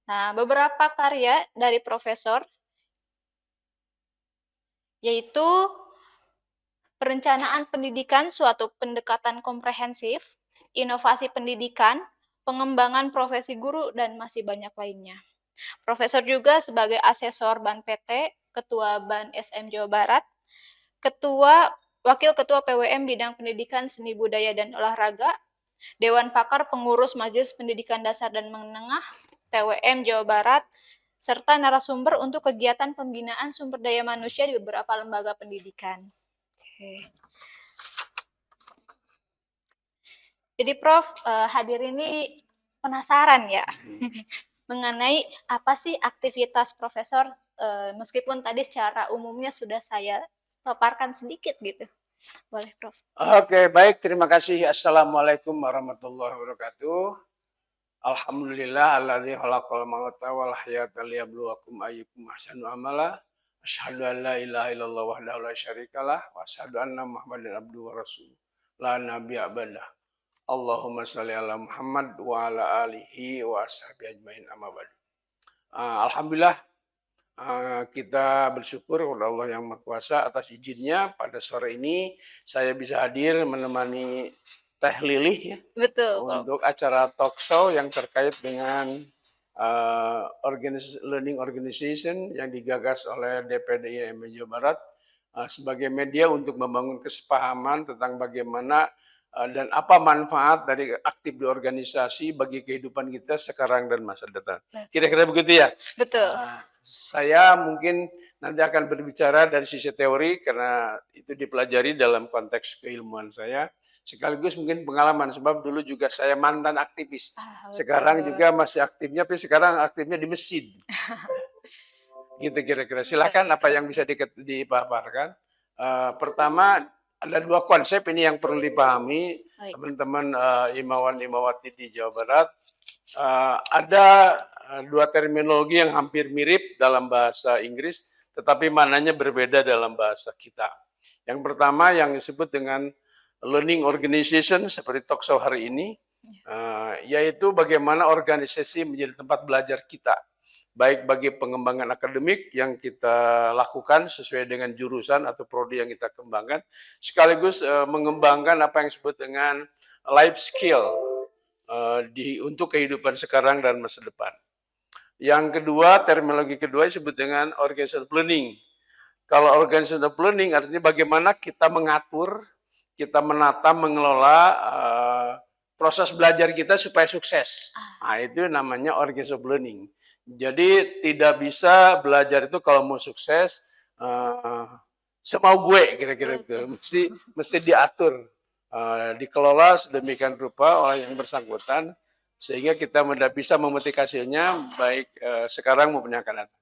Nah, beberapa karya dari profesor yaitu perencanaan pendidikan suatu pendekatan komprehensif, inovasi pendidikan, pengembangan profesi guru, dan masih banyak lainnya. Profesor juga sebagai asesor BAN PT, Ketua BAN SM Jawa Barat, Wakil Ketua PWM Bidang Pendidikan Seni Budaya dan Olahraga, Dewan Pakar Pengurus Majelis Pendidikan Dasar dan Menengah, PWM Jawa Barat, serta narasumber untuk kegiatan pembinaan sumber daya manusia di beberapa lembaga pendidikan. Oke. Jadi Prof, hadir ini penasaran ya mengenai apa sih aktivitas profesor, meskipun tadi secara umumnya sudah saya paparkan sedikit gitu. Boleh Prof. Oke, baik. Terima kasih. Assalamualaikum warahmatullahi wabarakatuh. Alhamdulillah alladzi khalaqal mauta wal hayata liyabluwakum ayyukum ahsanu amala. Asyhadu an la ilaha illallah wahdahu la syarikalah wa asyhadu anna Muhammadan abduhu wa rasuluh. La nabiyya ba'dah. Allahumma shalli ala Muhammad wa ala alihi wa ashabihi ajmain amma ba'du. Alhamdulillah kita bersyukur kepada Allah Yang Maha Kuasa atas izinnya pada sore ini saya bisa hadir menemani Teh Lilih ya, Betul, Prof. untuk acara talk show yang terkait dengan learning organization yang digagas oleh DPD IMM Jawa Barat sebagai media untuk membangun kesepahaman tentang bagaimana dan apa manfaat dari aktif di organisasi bagi kehidupan kita sekarang dan masa depan. Kira-kira begitu ya? Betul. Saya mungkin nanti akan berbicara dari sisi teori karena itu dipelajari dalam konteks keilmuan saya. Sekaligus mungkin pengalaman sebab dulu juga saya mantan aktivis. Sekarang juga masih aktifnya, tapi sekarang aktifnya di masjid. Gitu kira-kira. Silakan apa yang bisa dipaparkan. Pertama ada dua konsep ini yang perlu dipahami teman-teman imawan-imawati di Jawa Barat. Ada dua terminologi yang hampir mirip dalam bahasa Inggris, tetapi maknanya berbeda dalam bahasa kita. Yang pertama yang disebut dengan learning organization seperti talk show hari ini, yaitu bagaimana organisasi menjadi tempat belajar kita. Baik bagi pengembangan akademik yang kita lakukan sesuai dengan jurusan atau prodi yang kita kembangkan, sekaligus mengembangkan apa yang disebut dengan life skill untuk kehidupan sekarang dan masa depan. Yang kedua, terminologi kedua disebut dengan organizational planning. Kalau organizational planning artinya bagaimana kita mengatur, kita menata, mengelola proses belajar kita supaya sukses. Nah, itu namanya organizational planning. Jadi tidak bisa belajar itu kalau mau sukses semau gue kira-kira itu. Mesti diatur, dikelola sedemikian rupa oleh yang bersangkutan sehingga kita bisa memetik hasilnya baik sekarang maupun yang akan datang.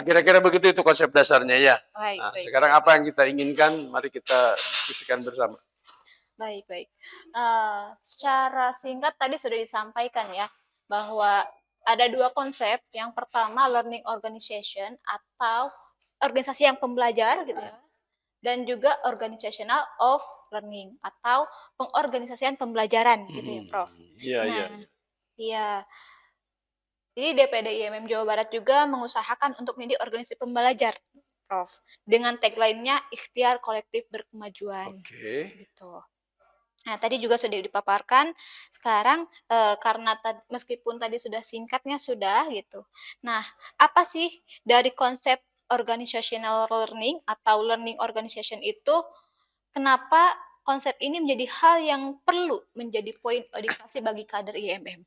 Kira-kira begitu itu konsep dasarnya ya. Nah, sekarang apa yang kita inginkan, mari kita diskusikan bersama. Baik. Secara singkat tadi sudah disampaikan ya bahwa ada dua konsep. Yang pertama learning organization atau organisasi yang pembelajar gitu ya. Dan juga organizational of learning atau pengorganisasian pembelajaran gitu ya, Prof. Iya. Jadi DPD IMM Jawa Barat juga mengusahakan untuk menjadi organisasi pembelajar, Prof. Dengan tagline-nya ikhtiar kolektif berkemajuan. Gitu. Nah, tadi juga sudah dipaparkan. Sekarang karena meskipun tadi sudah singkatnya sudah gitu. Nah, apa sih dari konsep organizational learning atau learning organization itu, kenapa konsep ini menjadi hal yang perlu menjadi poin edukasi bagi kader IMM?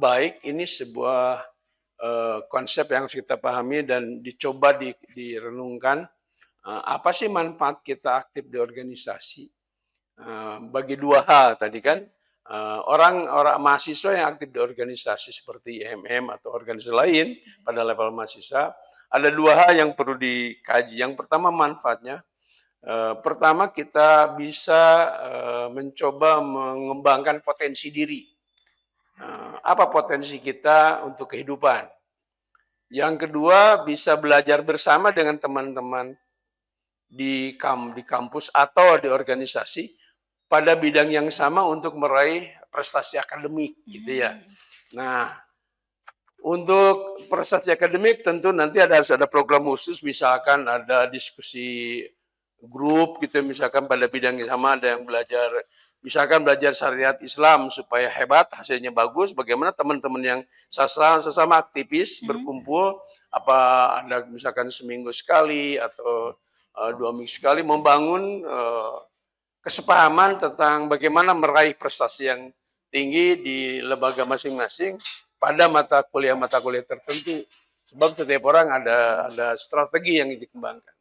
Baik, ini sebuah konsep yang harus kita pahami dan dicoba direnungkan. Apa sih manfaat kita aktif di organisasi? Bagi dua hal tadi kan, orang mahasiswa yang aktif di organisasi seperti IMM atau organisasi lain pada level mahasiswa, ada dua hal yang perlu dikaji. Yang pertama manfaatnya, pertama kita bisa mencoba mengembangkan potensi diri. Apa potensi kita untuk kehidupan? Yang kedua bisa belajar bersama dengan teman-teman di kampus atau di organisasi pada bidang yang sama untuk meraih prestasi akademik gitu ya. Nah, Untuk prestasi akademik tentu nanti harus ada program khusus, misalkan ada diskusi grup gitu, misalkan pada bidang yang sama ada yang belajar, misalkan belajar syariat Islam supaya hebat, hasilnya bagus, bagaimana teman-teman yang sesama aktivis Mhm. berkumpul, apa ada misalkan seminggu sekali atau 2 minggu sekali membangun kesepahaman tentang bagaimana meraih prestasi yang tinggi di lembaga masing-masing pada mata kuliah tertentu. Sebab setiap orang ada strategi yang dikembangkan.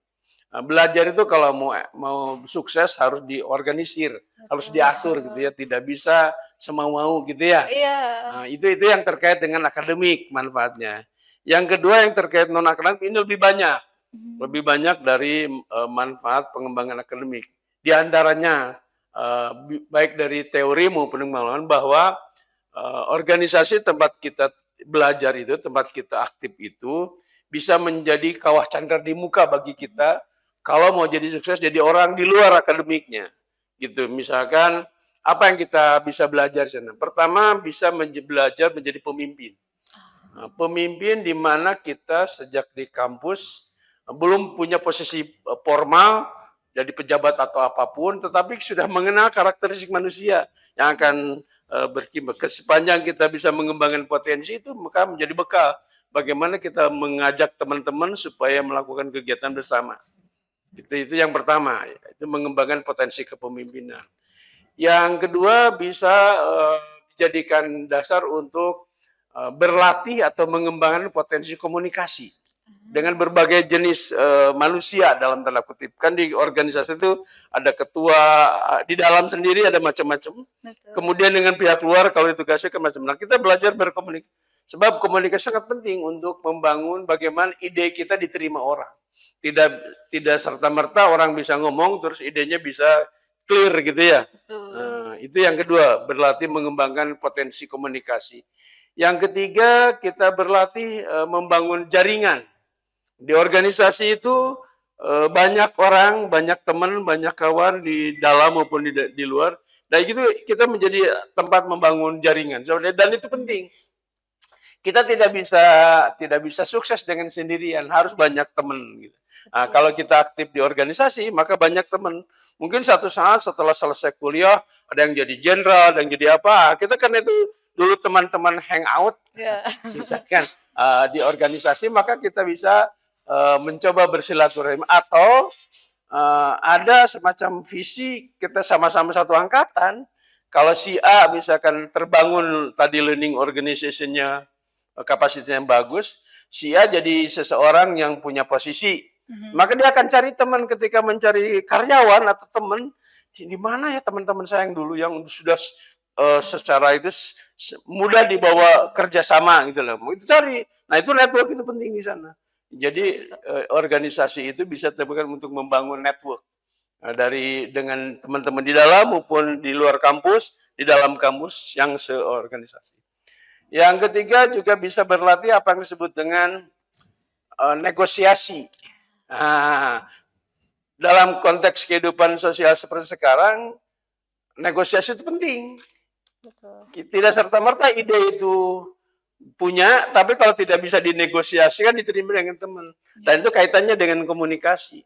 Nah, belajar itu kalau mau sukses harus diorganisir, harus Betul. diatur gitu ya, tidak bisa semau-mau gitu ya. Iya. Nah, itu yang terkait dengan akademik manfaatnya. Yang kedua yang terkait non akademik ini Mhm. lebih banyak dari manfaat pengembangan akademik. Di antaranya baik dari teori maupun pengalaman bahwa organisasi tempat kita belajar itu, tempat kita aktif itu bisa menjadi kawah candar di muka bagi kita kalau mau jadi sukses jadi orang di luar akademiknya. Gitu. Misalkan apa yang kita bisa belajar di sana? Pertama bisa belajar menjadi pemimpin. Nah, pemimpin di mana kita sejak di kampus belum punya posisi formal jadi pejabat atau apapun, tetapi sudah mengenal karakteristik manusia yang akan berkembang. Sepanjang kita bisa mengembangkan potensi itu, maka menjadi bekal bagaimana kita mengajak teman-teman supaya melakukan kegiatan bersama. Itu yang pertama, itu mengembangkan potensi kepemimpinan. Yang kedua bisa dijadikan dasar untuk berlatih atau mengembangkan potensi komunikasi dengan berbagai jenis manusia dalam tanda kutip. Kan di organisasi itu ada ketua, di dalam sendiri ada macam-macam. Betul. Kemudian dengan pihak luar kalau itu kasih ke macam. Nah, kita belajar berkomunikasi. Sebab komunikasi sangat penting untuk membangun bagaimana ide kita diterima orang. Tidak tidak serta merta orang bisa ngomong terus idenya bisa clear gitu ya. Betul. Itu yang kedua, berlatih mengembangkan potensi komunikasi. Yang ketiga, kita berlatih membangun jaringan. Di organisasi itu banyak orang, banyak teman, banyak kawan di dalam maupun di luar. Dan itu kita menjadi tempat membangun jaringan. Dan itu Mhm. penting. Kita tidak bisa sukses dengan sendirian, harus banyak teman gitu. Nah, Betul. kalau kita aktif di organisasi, maka banyak teman. Mungkin satu saat setelah selesai kuliah, ada yang jadi jenderal, ada yang jadi apa. Kita kan itu dulu teman-teman hangout, Iya. misalkan di organisasi, maka kita bisa mencoba bersilaturahmi atau ada semacam visi kita sama-sama satu angkatan. Kalau si A misalkan terbangun tadi learning organization-nya kapasitasnya yang bagus, si A jadi seseorang yang punya posisi. Mhm. Maka dia akan cari teman ketika mencari karyawan atau teman, di mana ya teman-teman saya yang dulu yang sudah secara itu mudah dibawa kerjasama gitu loh. Itu cari. Nah itu network itu penting di sana. Betul, Jadi betul. organisasi itu bisa terbuka untuk membangun network. Nah, dengan teman-teman di dalam maupun di luar kampus, di dalam kampus yang seorganisasi. Yang ketiga juga bisa berlatih apa yang disebut dengan negosiasi. Nah, dalam konteks kehidupan sosial seperti sekarang, negosiasi itu penting. Betul. Tidak serta-merta ide itu punya, tapi kalau tidak bisa dinegosiasikan diterima dengan teman. Dan Iya. itu kaitannya dengan komunikasi,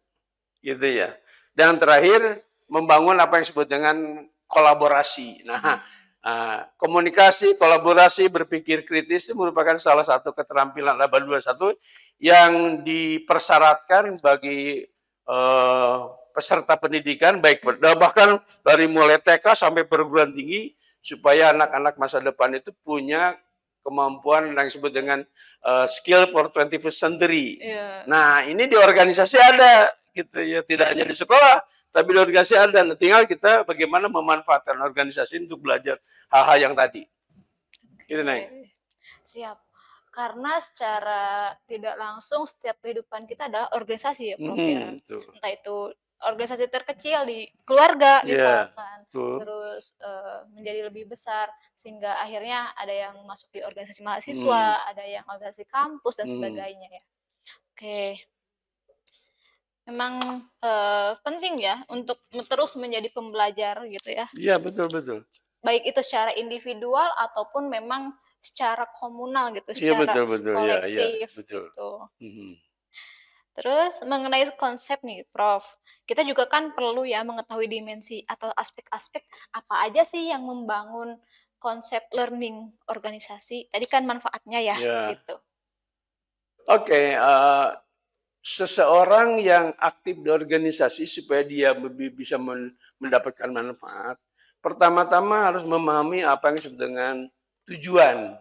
gitu ya. Dan terakhir membangun apa yang disebut dengan kolaborasi. Nah, Mhm. komunikasi, kolaborasi, berpikir kritis itu merupakan salah satu keterampilan abad 21 yang dipersyaratkan bagi peserta pendidikan, baik bahkan dari mulai TK sampai perguruan tinggi, supaya anak-anak masa depan itu punya kemampuan yang disebut dengan skill for 21st century. Iya. Nah, ini di organisasi ada gitu ya, tidak hanya di sekolah, tapi di organisasi ada. Nah, tinggal kita bagaimana memanfaatkan organisasi untuk belajar hal-hal yang tadi. Gitu, Neng. Oke. Siap. Karena secara tidak langsung setiap kehidupan kita adalah organisasi ya, Prof ya. Itu. Entah itu organisasi terkecil di keluarga Iya, misalkan, betul. terus menjadi lebih besar sehingga akhirnya ada yang masuk di organisasi Hmm, mahasiswa, ada yang organisasi kampus dan hmm. sebagainya ya. Oke. Memang penting ya untuk terus menjadi pembelajar gitu ya. Iya, betul betul. Baik itu secara individual ataupun memang secara komunal gitu, Iya secara betul betul, ya ya, kolektif betul. gitu. Mhm. Terus mengenai konsep nih Prof, kita juga kan perlu ya mengetahui dimensi atau aspek-aspek apa aja sih yang membangun konsep learning organisasi. Tadi kan manfaatnya ya Ya. gitu. Oke, seseorang yang aktif di organisasi supaya dia lebih bisa mendapatkan manfaat, pertama-tama harus memahami apa yang disebut dengan tujuan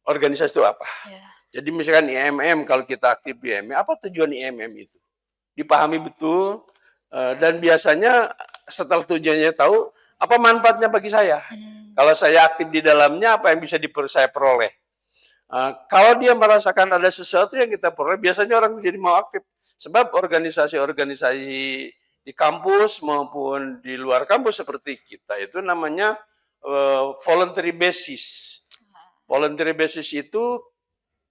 organisasi itu apa. Ya. Jadi misalkan IMM, kalau kita aktif di IMM, apa tujuan IMM itu? Dipahami betul, dan biasanya setelah tujuannya tahu, apa manfaatnya bagi saya? Hmm. Kalau saya aktif di dalamnya, apa yang bisa saya peroleh? Kalau dia merasakan ada sesuatu yang kita peroleh, biasanya orang jadi mau aktif. Sebab organisasi-organisasi di kampus maupun di luar kampus seperti kita itu namanya voluntary basis. Voluntary basis itu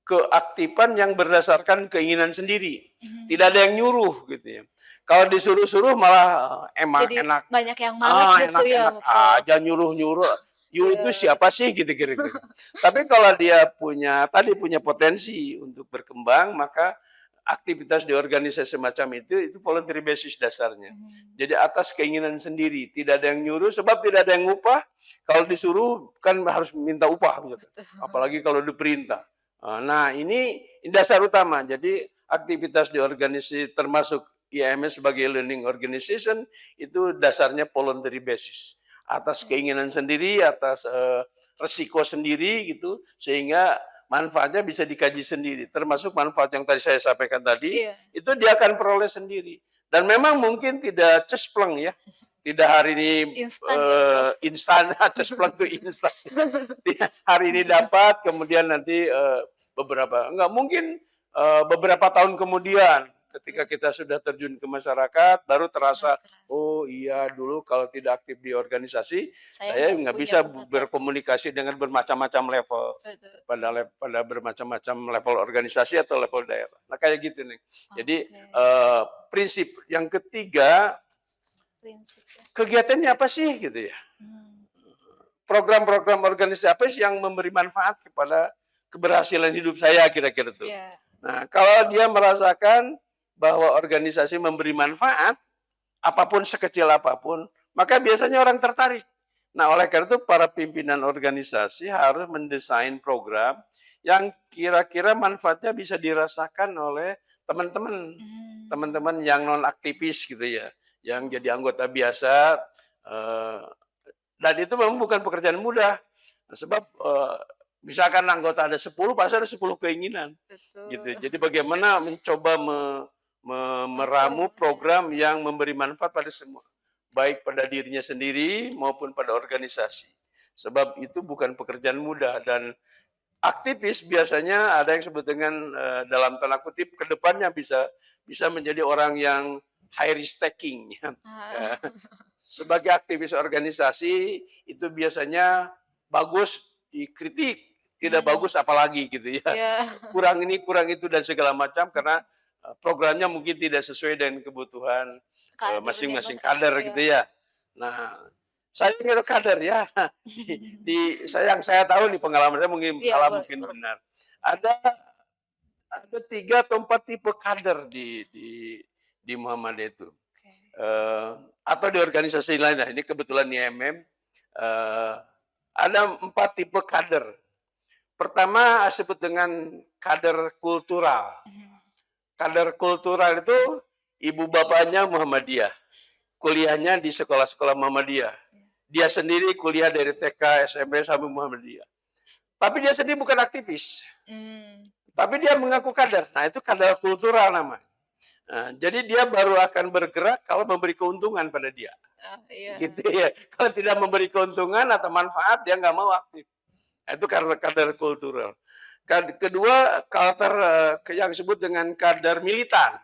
keaktifan yang berdasarkan keinginan sendiri. Tidak ada yang nyuruh gitu ya. Kalau disuruh-suruh malah emang Jadi enak. banyak yang males justru ya Enak-enak Prof. aja nyuruh-nyuruh. Yuk itu Ya. siapa sih gitu kira-kira. Tapi kalau dia punya potensi untuk berkembang, maka aktivitas di organisasi semacam itu voluntary basis dasarnya. Hmm. Jadi atas keinginan sendiri, tidak ada yang nyuruh sebab tidak ada yang upah. Kalau disuruh kan harus minta upah misalkan. Betul. Apalagi kalau diperintah. Nah, ini dasar utama. Jadi aktivitas di organisasi termasuk IMS sebagai learning organization itu dasarnya voluntary basis. Atas keinginan sendiri, atas resiko sendiri gitu, sehingga manfaatnya bisa dikaji sendiri. Termasuk manfaat yang tadi saya sampaikan tadi, Iya. itu dia akan peroleh sendiri. Dan memang mungkin tidak cespleng ya. Tidak hari ini Instan ya Prof. instan, cespleng itu instan. Hari ini dapat, kemudian nanti enggak mungkin beberapa tahun kemudian ketika kita sudah terjun ke masyarakat baru terasa, Baru terasa. oh iya dulu kalau tidak aktif di organisasi Saya saya nggak nggak punya bisa pengetahuan. berkomunikasi dengan bermacam-macam level Betul. pada bermacam-macam level organisasi atau level daerah. Nah kayak gitu nih. Jadi Oke. prinsip yang ketiga, Prinsipnya. kegiatannya apa sih gitu ya? Hmm. Program-program organisasi apa sih yang memberi manfaat kepada keberhasilan hidup saya kira-kira tuh. Ya. Nah, kalau dia merasakan bahwa organisasi memberi manfaat, apapun sekecil apapun, maka biasanya orang tertarik. Nah, oleh karena itu para pimpinan organisasi harus mendesain program yang kira-kira manfaatnya bisa dirasakan oleh teman-teman, Hmm. teman-teman yang non aktivis gitu ya, yang jadi anggota biasa. eh, dan itu memang bukan pekerjaan mudah. Sebab misalkan anggota ada 10, pasti ada 10 keinginan. Gitu. Betul. Jadi bagaimana mencoba meramu Ya. program yang memberi manfaat pada semua. Baik pada dirinya sendiri maupun pada organisasi. Sebab itu bukan pekerjaan mudah dan aktivis biasanya ada yang sebut dengan dalam tanda kutip kedepannya bisa menjadi orang yang high risk taking. Ah. Sebagai aktivis organisasi itu biasanya bagus dikritik, tidak Hmm. bagus apalagi gitu ya. Ya. Kurang ini, kurang itu dan segala macam karena programnya mungkin tidak sesuai dengan kebutuhan Kadernya masing-masing kader ya. gitu ya. Nah, saya kira kader ya. Yang saya tahu nih pengalaman saya mungkin Iya salah boleh, mungkin boleh. benar. Ada ada 3 atau 4 tipe kader di Muhammadiyah itu. Oke. Atau di organisasi lain. Nah, ini kebetulan di IMM ada 4 tipe kader. Pertama disebut dengan kader kultural. Hmm. Kader kultural itu ibu bapaknya Muhammadiyah. Kuliahnya di sekolah-sekolah Muhammadiyah. Dia sendiri kuliah dari TK, SMP sampai Muhammadiyah. Tapi dia sendiri bukan aktivis. Hmm. Tapi dia mengaku kader. Nah, itu kader kultural namanya. Nah, jadi dia baru akan bergerak kalau memberi keuntungan pada dia. Iya. Gitu ya. Kalau tidak memberi keuntungan atau manfaat, dia nggak mau aktif. Nah, itu kader kultural. Kedua, kader yang disebut dengan kader militan.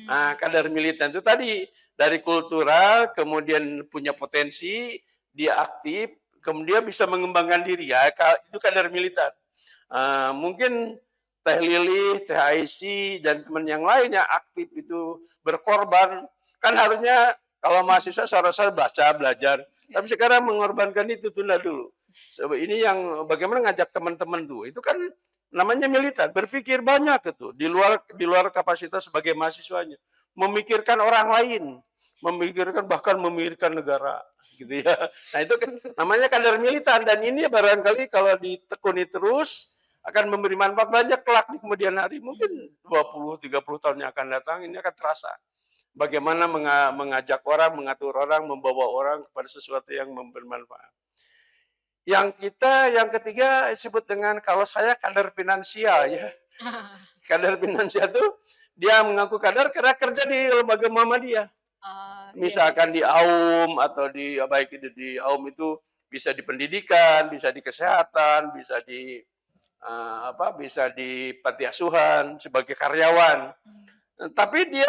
Nah, Hmm. kader militan itu tadi dari kultural, kemudian punya potensi, dia aktif, kemudian bisa mengembangkan diri. Ya, itu kader militan. Mungkin Teh Lili, Teh Aisyah, dan teman yang lainnya aktif itu berkorban. Kan harusnya kalau mahasiswa seharusnya baca, belajar. Tapi sekarang mengorbankan itu tunda dulu. Ini yang bagaimana ngajak teman-teman tuh, itu kan namanya militan, berpikir banyak itu, di luar kapasitas sebagai mahasiswanya, memikirkan orang lain, bahkan memikirkan negara, gitu ya. Nah itu kan namanya kader militan dan ini barangkali kalau ditekuni terus akan memberi manfaat banyak kelak di kemudian hari, mungkin 20-30 tahun yang akan datang ini akan terasa. Bagaimana mengajak orang, mengatur orang, membawa orang kepada sesuatu yang bermanfaat. Yang ketiga disebut dengan kalau saya kader finansial ya. Kader finansial itu dia mengaku kader karena kerja di lembaga Muhammadiyah. Oh, iya iya. Misalkan di AUM atau baik itu di AUM itu bisa di pendidikan, bisa di kesehatan, bisa di panti asuhan sebagai karyawan. Mmm, Tapi dia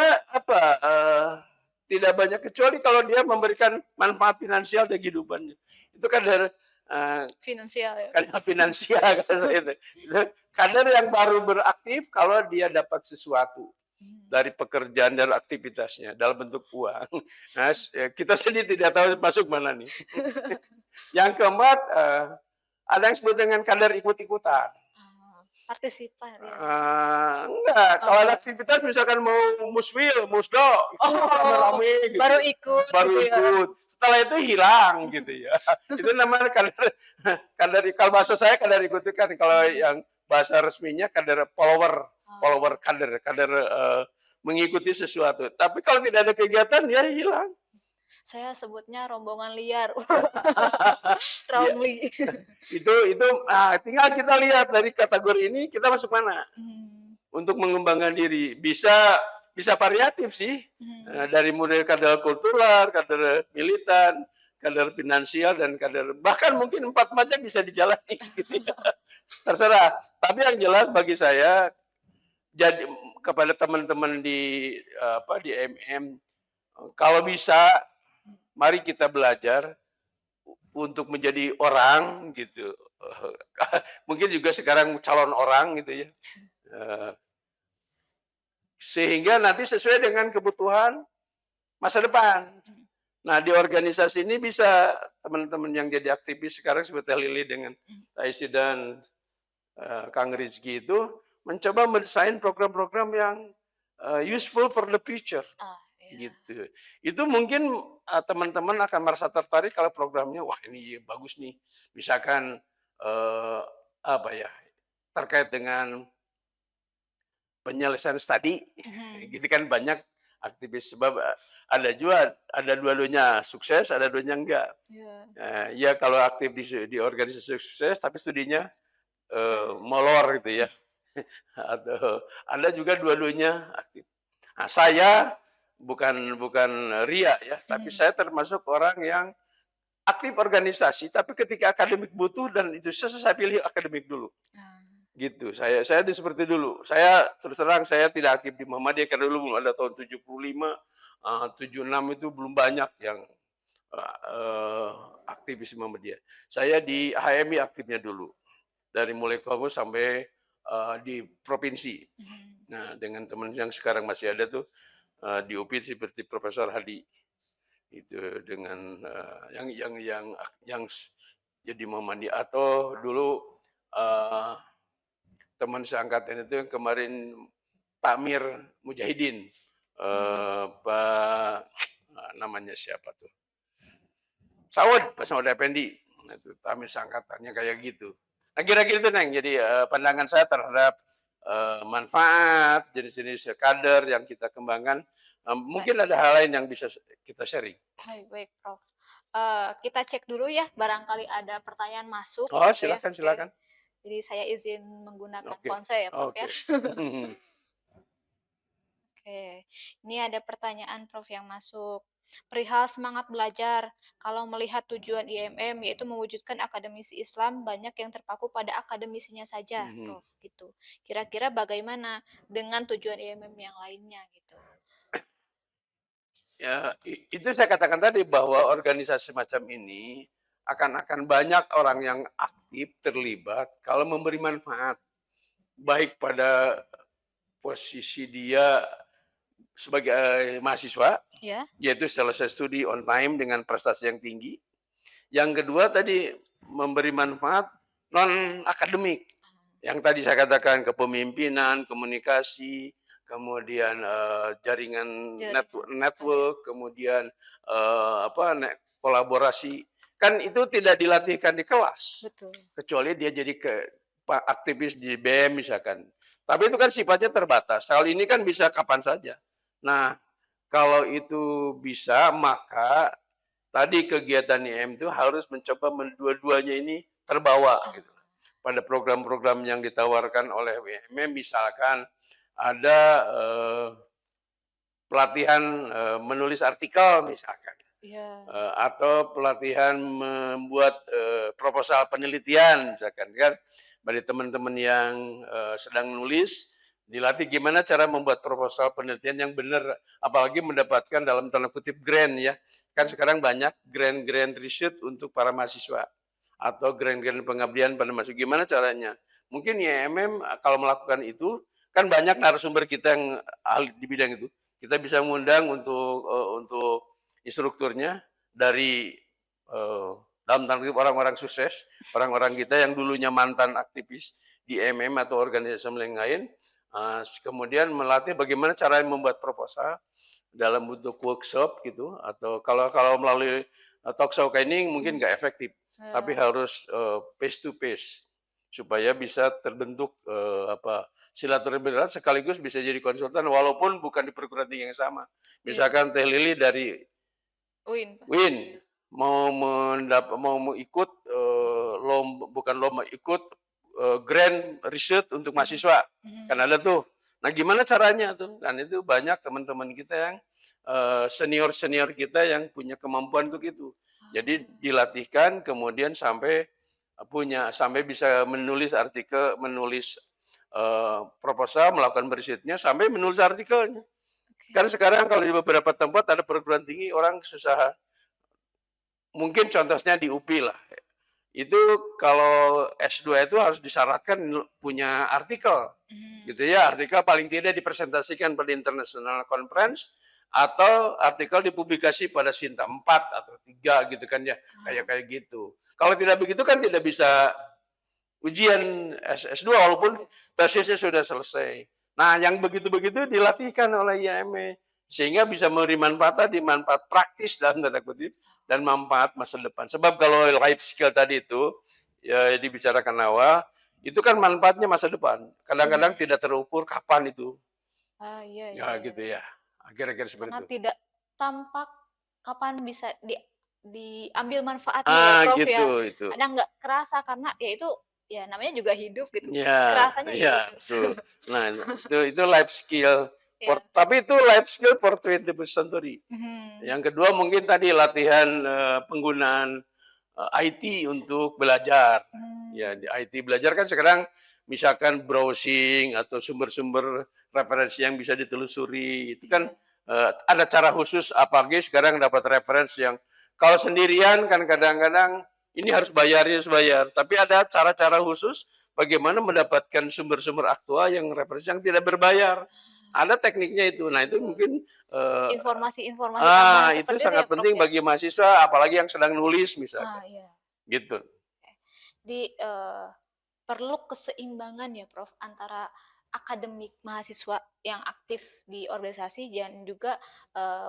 tidak banyak kecuali kalau dia memberikan manfaat finansial dari kehidupannya. Itu kader finansial ya? kader finansial itu. Kader yang baru beraktif kalau dia dapat sesuatu Mmm, dari pekerjaan dan aktivitasnya dalam bentuk uang. Nah, kita sendiri tidak tahu masuk mana nih. Yang keempat, ada yang disebut dengan kader ikut-ikutan. oh, partisipar ya? Enggak, Oh, kalau ada enggak? aktivitas misalkan mau muswil, musdo, itu Oh, rame-rame gitu, baru ikut baru gitu ya? ikut. Setelah itu hilang gitu ya. Itu namanya kader kader kalau bahasa saya kader ikut-ikutan, kalau Mmm, yang bahasa resminya kader follower, oh, follower kader mengikuti sesuatu. Tapi kalau tidak ada kegiatan dia hilang. saya sebutnya rombongan liar, Ya, romli. tinggal kita lihat dari kategori ini kita masuk mana. Mmm, Untuk mengembangkan diri. Bisa variatif sih, mhm. dari mulai kader kultural, kader militan, kader finansial, dan kader bahkan mungkin 4 macam bisa dijalani gitu ya. Terserah. Tapi yang jelas bagi saya jadi kepada teman-teman di MM, kalau bisa mari kita belajar untuk menjadi orang gitu. Mungkin juga sekarang calon orang gitu ya. Eh, Sehingga nanti sesuai dengan kebutuhan masa depan. Nah, di organisasi ini bisa teman-teman yang jadi aktivis sekarang seperti Lili dengan Taisi dan Kang Rizky itu mencoba mendesain program-program yang useful for the future Oh, iya. gitu. Itu mungkin teman-teman akan merasa tertarik kalau programnya wah ini bagus nih. Misalkan uh, apa ya terkait dengan penyelesaian studi, Mhm, gitu kan banyak aktivis sebab ada dua-duanya sukses, ada duanya enggak. iya. Ya kalau aktif di organisasi sukses tapi studinya Nah, molor gitu ya. Atau ada juga dua-duanya aktif. Nah, saya bukan bukan ria ya, tapi mhm, saya termasuk orang yang aktif organisasi, tapi ketika akademik butuh dan itu saya pilih akademik dulu. nah, Gitu, saya seperti dulu. Saya terus terang saya tidak aktif di Muhammadiyah karena dulu belum ada tahun 75, 76 itu belum banyak yang aktivis Muhammadiyah. Saya di HMI aktifnya dulu, dari mulai kampus sampai di provinsi. mhm. Nah, dengan teman yang sekarang masih ada tuh di UPI seperti Profesor Hadi itu dengan yang jadi Muhammadiyah atau dulu eh, teman seangkatan itu yang kemarin Takmir Mujahidin, Pak namanya siapa tuh? Pak Saud Effendi, nah, itu Takmir seangkatannya kayak gitu. Nah kira-kira itu Neng, jadi pandangan saya terhadap manfaat jenis-jenis kader yang kita kembangkan, Baik mungkin ada hal lain yang bisa kita sharing. baik baik, Prof. Kita cek dulu ya, barangkali ada pertanyaan masuk Oh gitu ya. silakan Oke. silakan. Jadi saya izin menggunakan Oke ponsel ya, Prof, ya. oke. Oke, ini ada pertanyaan Prof yang masuk. Perihal semangat belajar, kalau melihat tujuan IMM yaitu mewujudkan akademisi Islam, banyak yang terpaku pada akademisinya saja, Prof, gitu. Kira-kira bagaimana dengan tujuan IMM yang lainnya gitu? Ya, itu saya katakan tadi bahwa organisasi macam ini akan banyak orang yang aktif terlibat kalau memberi manfaat baik pada posisi dia sebagai mahasiswa, Ya? yaitu selesai studi on time dengan prestasi yang tinggi, Yang kedua tadi memberi manfaat non akademik. Yang tadi saya katakan kepemimpinan, komunikasi, kemudian jaringan Jaringan. Oh ya, network, kemudian kolaborasi. Kan itu tidak dilatihkan di kelas, betul. kecuali dia jadi aktivis di BEM misalkan. Tapi itu kan sifatnya terbatas. Hal ini kan bisa kapan saja. Nah, kalau itu bisa, maka tadi kegiatan IM itu harus mencoba dua-duanya ini terbawa Ah, gitu pada program-program yang ditawarkan oleh WMM, misalkan ada pelatihan menulis artikel misalkan, iya. atau pelatihan membuat proposal penelitian misalkan kan, bagi teman-teman yang sedang nulis dilatih gimana cara membuat proposal penelitian yang benar, apalagi mendapatkan dalam tanda kutip grant ya. Kan Hmm, sekarang banyak grant-grant riset untuk para mahasiswa atau grant-grant pengabdian pada mahasiswa. Gimana caranya? Mungkin YMM kalau melakukan itu, kan banyak narasumber kita yang ahli di bidang itu. Kita bisa mengundang untuk instrukturnya dari dalam tanda kutip orang-orang sukses, orang-orang kita yang dulunya mantan aktivis di MM atau organisasi yang lain, kemudian melatih bagaimana cara membuat proposal dalam bentuk workshop gitu, atau kalau kalau melalui talk show kayak ini mungkin mhm. nggak efektif, tapi Ya, harus face to face supaya bisa terbentuk silaturahmi berat sekaligus bisa jadi konsultan walaupun bukan di perguruan tinggi yang sama. iya. Misalkan Teh Lili dari UIN, Pak. Win mau ikut bukan lomba, ikut grand riset untuk Mhm, mahasiswa. Kan mhm. ada tuh. Nah, gimana caranya tuh? Kan itu banyak teman-teman kita yang senior-senior kita yang punya kemampuan untuk itu. Jadi Ah, dilatihkan kemudian sampai bisa menulis artikel, menulis proposal, melakukan risetnya sampai menulis artikelnya. oke. Kan sekarang kalau di beberapa tempat ada perguruan tinggi orang susah. Mungkin contohnya di UPI lah. Itu kalau S2 itu harus disyaratkan punya artikel. Mhm. Gitu ya, artikel paling tidak dipresentasikan pada international conference atau artikel dipublikasi pada Sinta 4 atau 3 gitu kan ya, kayak Ah, kayak gitu. Kalau tidak begitu kan tidak bisa ujian S2 walaupun tesisnya sudah selesai. Nah, yang begitu-begitu dilatihkan oleh IAME sehingga bisa memberi manfaat tadi, manfaat praktis dalam tanda kutip dan manfaat masa depan. Sebab kalau life skill tadi itu ya dibicarakan awal, itu kan manfaatnya masa depan. Kadang-kadang mhm. tidak terukur kapan itu. Ah, iya Ya iya iya gitu iya. ya. Kira-kira seperti Karena itu. tidak tampak kapan bisa diambil manfaatnya ya, Prof, Gitu ya. itu. Kadang nggak kerasa karena ya itu, ya namanya juga hidup gitu, Ya, kerasanya ya ya, itu. betul. Nah, itu life skill Ya, tapi itu life skill for 21st century. mhm, Yang kedua mungkin tadi latihan penggunaan IT untuk belajar. Ya, mmm, di IT belajar kan sekarang misalkan browsing atau sumber-sumber referensi yang bisa ditelusuri, itu kan iya, ada cara khusus apalagi sekarang dapat referensi yang kalau sendirian kan kadang-kadang ini harus bayar. Tapi ada cara-cara khusus bagaimana mendapatkan sumber-sumber aktual yang referensi yang tidak berbayar. Ada tekniknya itu. Nah, itu betul. mungkin eh, Informasi-informasi tambahan itu seperti itu sangat ya, Prof, penting ya? bagi mahasiswa, apalagi yang sedang nulis Ah, misalkan, iya. gitu. Di perlu keseimbangan ya, Prof, antara akademik mahasiswa yang aktif di organisasi dan juga,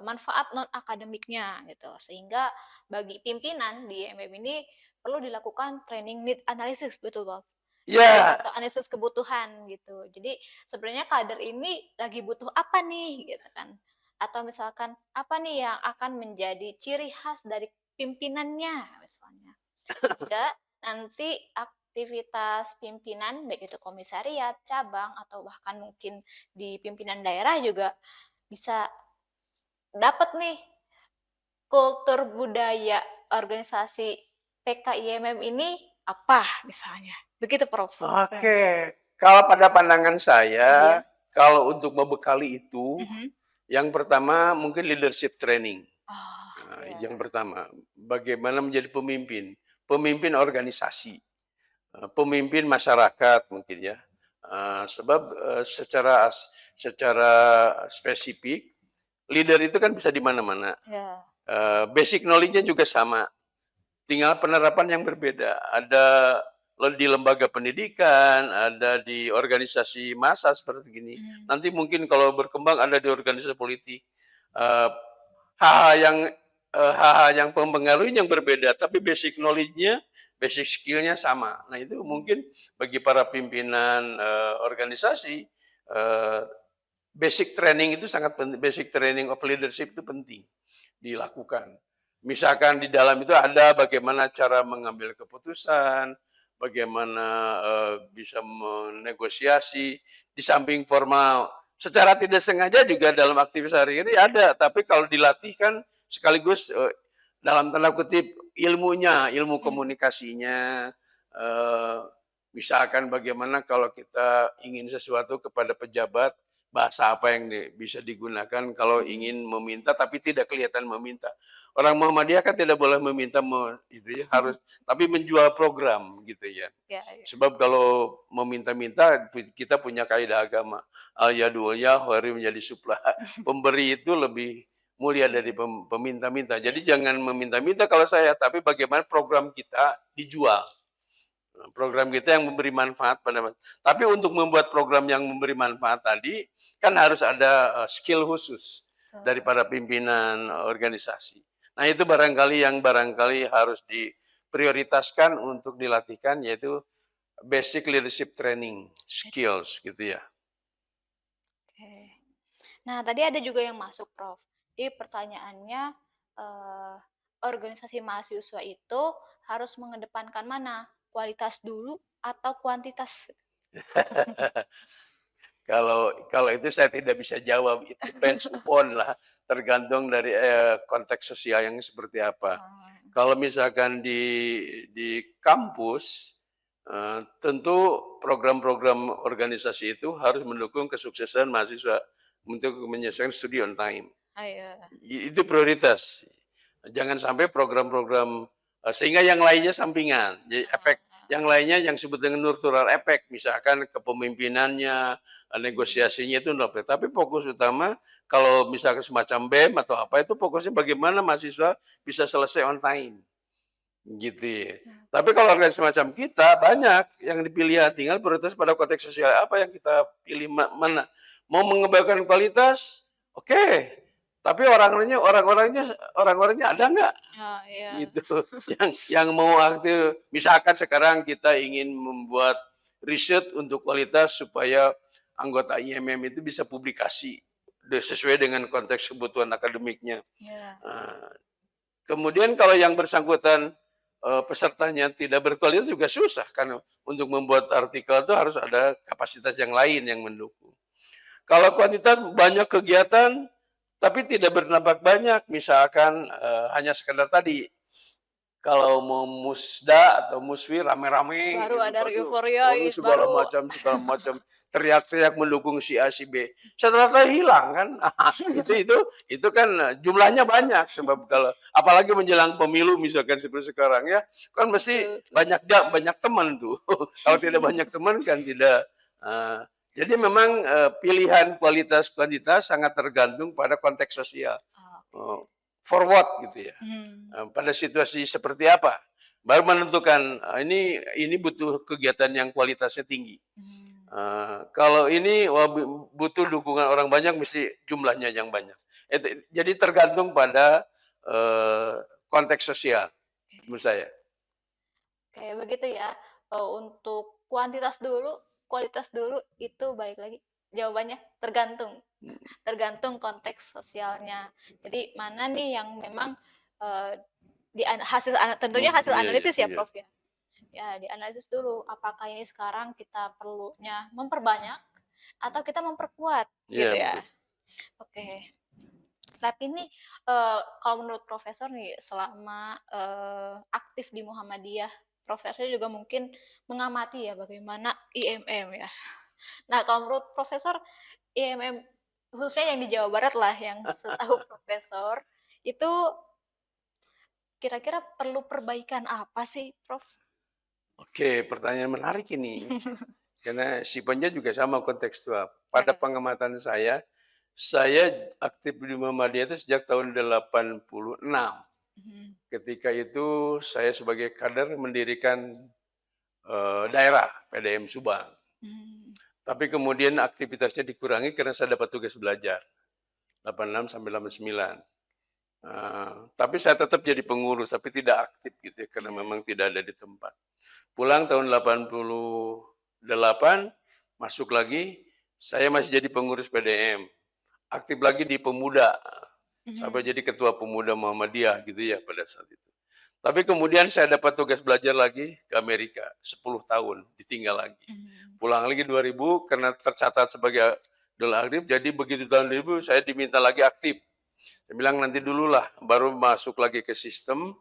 manfaat non akademiknya gitu. Sehingga bagi pimpinan di MM ini perlu dilakukan training need analysis, betul, Prof? Jadi Ya, atau analisis kebutuhan gitu. Jadi sebenarnya kader ini lagi butuh apa nih gitu kan. Atau misalkan apa nih yang akan menjadi ciri khas dari pimpinannya misalnya. Sehingga nanti aktivitas pimpinan, baik itu komisariat, cabang, atau bahkan mungkin di pimpinan daerah juga bisa dapat nih kultur budaya organisasi PKIMM ini apa misalnya. Begitu, Prof. oke. Kalau pada pandangan saya, Iya. kalau untuk membekali itu, Mhm. yang pertama mungkin leadership training. Oh, Nah, iya. yang pertama, bagaimana menjadi pemimpin, pemimpin organisasi, pemimpin masyarakat mungkin ya. Sebab secara spesifik, leader itu kan bisa di mana-mana. Ya. Basic knowledge-nya juga sama. tinggal penerapan yang berbeda. Ada di lembaga pendidikan, ada di organisasi massa seperti gini. Mmm, Nanti mungkin kalau berkembang ada di organisasi politik. Eee, hal-hal yang hal-hal yang mempengaruhi yang berbeda, tapi basic knowledge-nya, basic skill-nya sama. Nah, itu mhm, mungkin bagi para pimpinan, organisasi, eee, basic training itu sangat penting, basic training of leadership itu penting dilakukan. Misalkan di dalam itu ada bagaimana cara mengambil keputusan, bagaimana bisa menegosiasi, di samping formal. Secara tidak sengaja juga dalam aktivitas hari-hari ada, tapi kalau dilatih kan sekaligus dalam tanda kutip ilmunya, ilmu mhm, komunikasinya, eee, misalkan bagaimana kalau kita ingin sesuatu kepada pejabat, bahasa apa yang bisa digunakan kalau mhm, ingin meminta tapi tidak kelihatan meminta. Orang Muhammadiyah kan tidak boleh meminta itu ya, harus tapi menjual program gitu ya. iya iya, Sebab kalau meminta-minta kita punya kaidah agama, al yadu khairum menjadi suplah. Pemberi itu lebih mulia dari iya peminta-minta. iya, Jadi jangan meminta-minta kalau saya, tapi bagaimana program kita dijual. Program kita yang memberi manfaat pada tapi untuk membuat program yang memberi manfaat tadi, kan harus ada, skill khusus betul, daripada pimpinan organisasi. Nah, itu barangkali harus diprioritaskan untuk dilatihkan, yaitu basic leadership training skills gitu ya. oke. Nah, tadi ada juga yang masuk, Prof. Jadi pertanyaannya, eee, organisasi mahasiswa itu harus mengedepankan mana? Kualitas dulu atau kuantitas? Kalau itu saya tidak bisa jawab, it depends upon lah, tergantung dari, konteks sosial yang seperti apa. Oh, Kalau misalkan di kampus, tentu program-program organisasi itu harus mendukung kesuksesan mahasiswa untuk menyelesaikan studi on time. ah, iya. Itu prioritas. Jangan sampai program-program sehingga yang lainnya sampingan. Jadi Heeh efek heeh. yang lainnya yang disebut dengan nurtural efek, misalkan kepemimpinannya, Mmm, negosiasinya itu dapat. Tapi fokus utama kalau misalkan semacam BEM atau apa itu fokusnya bagaimana mahasiswa bisa selesai on time, gitu ya. Tapi oke. kalau organisasi semacam kita banyak yang dipilih, tinggal prioritas pada konteks sosial apa yang kita pilih mana. Mau mengembangkan kualitas, oke. Tapi orang-orangnya ada nggak? Oh, iya. Gitu. Yang mau aktif, misalkan sekarang kita ingin membuat riset untuk kualitas supaya anggota IMM itu bisa publikasi sesuai dengan konteks kebutuhan akademiknya. Iya. Eee, Kemudian kalau yang bersangkutan, pesertanya tidak berkualitas juga susah kan untuk membuat artikel itu harus ada kapasitas yang lain yang mendukung. Kalau kuantitas banyak kegiatan, tapi tidak berdampak banyak, misalkan, hanya sekedar tadi, kalau mau musda atau musfir rame-rame Baru gitu, ada waduh euforia, waduh baru segala macam, teriak-teriak mendukung si A, si B. Setelah itu hilang kan, itu kan jumlahnya banyak, sebab kalau apalagi menjelang pemilu misalkan seperti sekarang ya, kan mesti betul betul. banyak teman tuh. Kalau tidak banyak teman kan tidak, eee, jadi memang, pilihan kualitas kuantitas sangat tergantung pada konteks sosial. Oke. Oh, for what gitu ya, Mmm, pada situasi seperti apa, baru menentukan, ini butuh kegiatan yang kualitasnya tinggi. mmm, Kalau ini wah butuh dukungan orang banyak mesti jumlahnya yang banyak. Jadi tergantung pada, konteks sosial menurut oke. saya. Oke, begitu ya. Untuk kuantitas dulu, kualitas dulu, itu balik lagi jawabannya tergantung, tergantung konteks sosialnya. Jadi mana nih yang memang, eee, tentunya hasil Iya iya analisis ya, iya. Prof, ya. Ya, dianalisis dulu apakah ini sekarang kita perlunya memperbanyak atau kita memperkuat, Iya gitu ya. betul. Oke. Tapi ini, kalau menurut Profesor nih selama, aktif di Muhammadiyah, Profesor juga mungkin mengamati ya bagaimana IMM ya. Nah, kalau menurut Profesor, IMM khususnya yang di Jawa Barat lah yang setahu Profesor, itu kira-kira perlu perbaikan apa sih, Prof? Oke, pertanyaan menarik ini. Karena sifatnya juga sama kontekstual. Pada Heeh. pengamatan saya aktif di Muhammadiyah itu sejak tahun 86. Mhm. Ketika itu saya sebagai kader mendirikan daerah PDM Subang. Mmm. Tapi kemudian aktivitasnya dikurangi karena saya dapat tugas belajar 86 sampai 89. Tapi saya tetap jadi pengurus, tapi tidak aktif gitu ya, karena Iya. memang tidak ada di tempat. Pulang tahun 88, masuk lagi, saya masih jadi pengurus PDM, aktif lagi di pemuda, sampai Mhm. jadi ketua pemuda Muhammadiyah gitu ya pada saat itu. Tapi kemudian saya dapat tugas belajar lagi ke Amerika, 10 tahun, ditinggal lagi. Mmm. Pulang lagi 2000 karena tercatat sebagai dul aktif, jadi begitu tahun 2000 saya diminta lagi aktif. Saya bilang nanti dululah, baru masuk lagi ke sistem,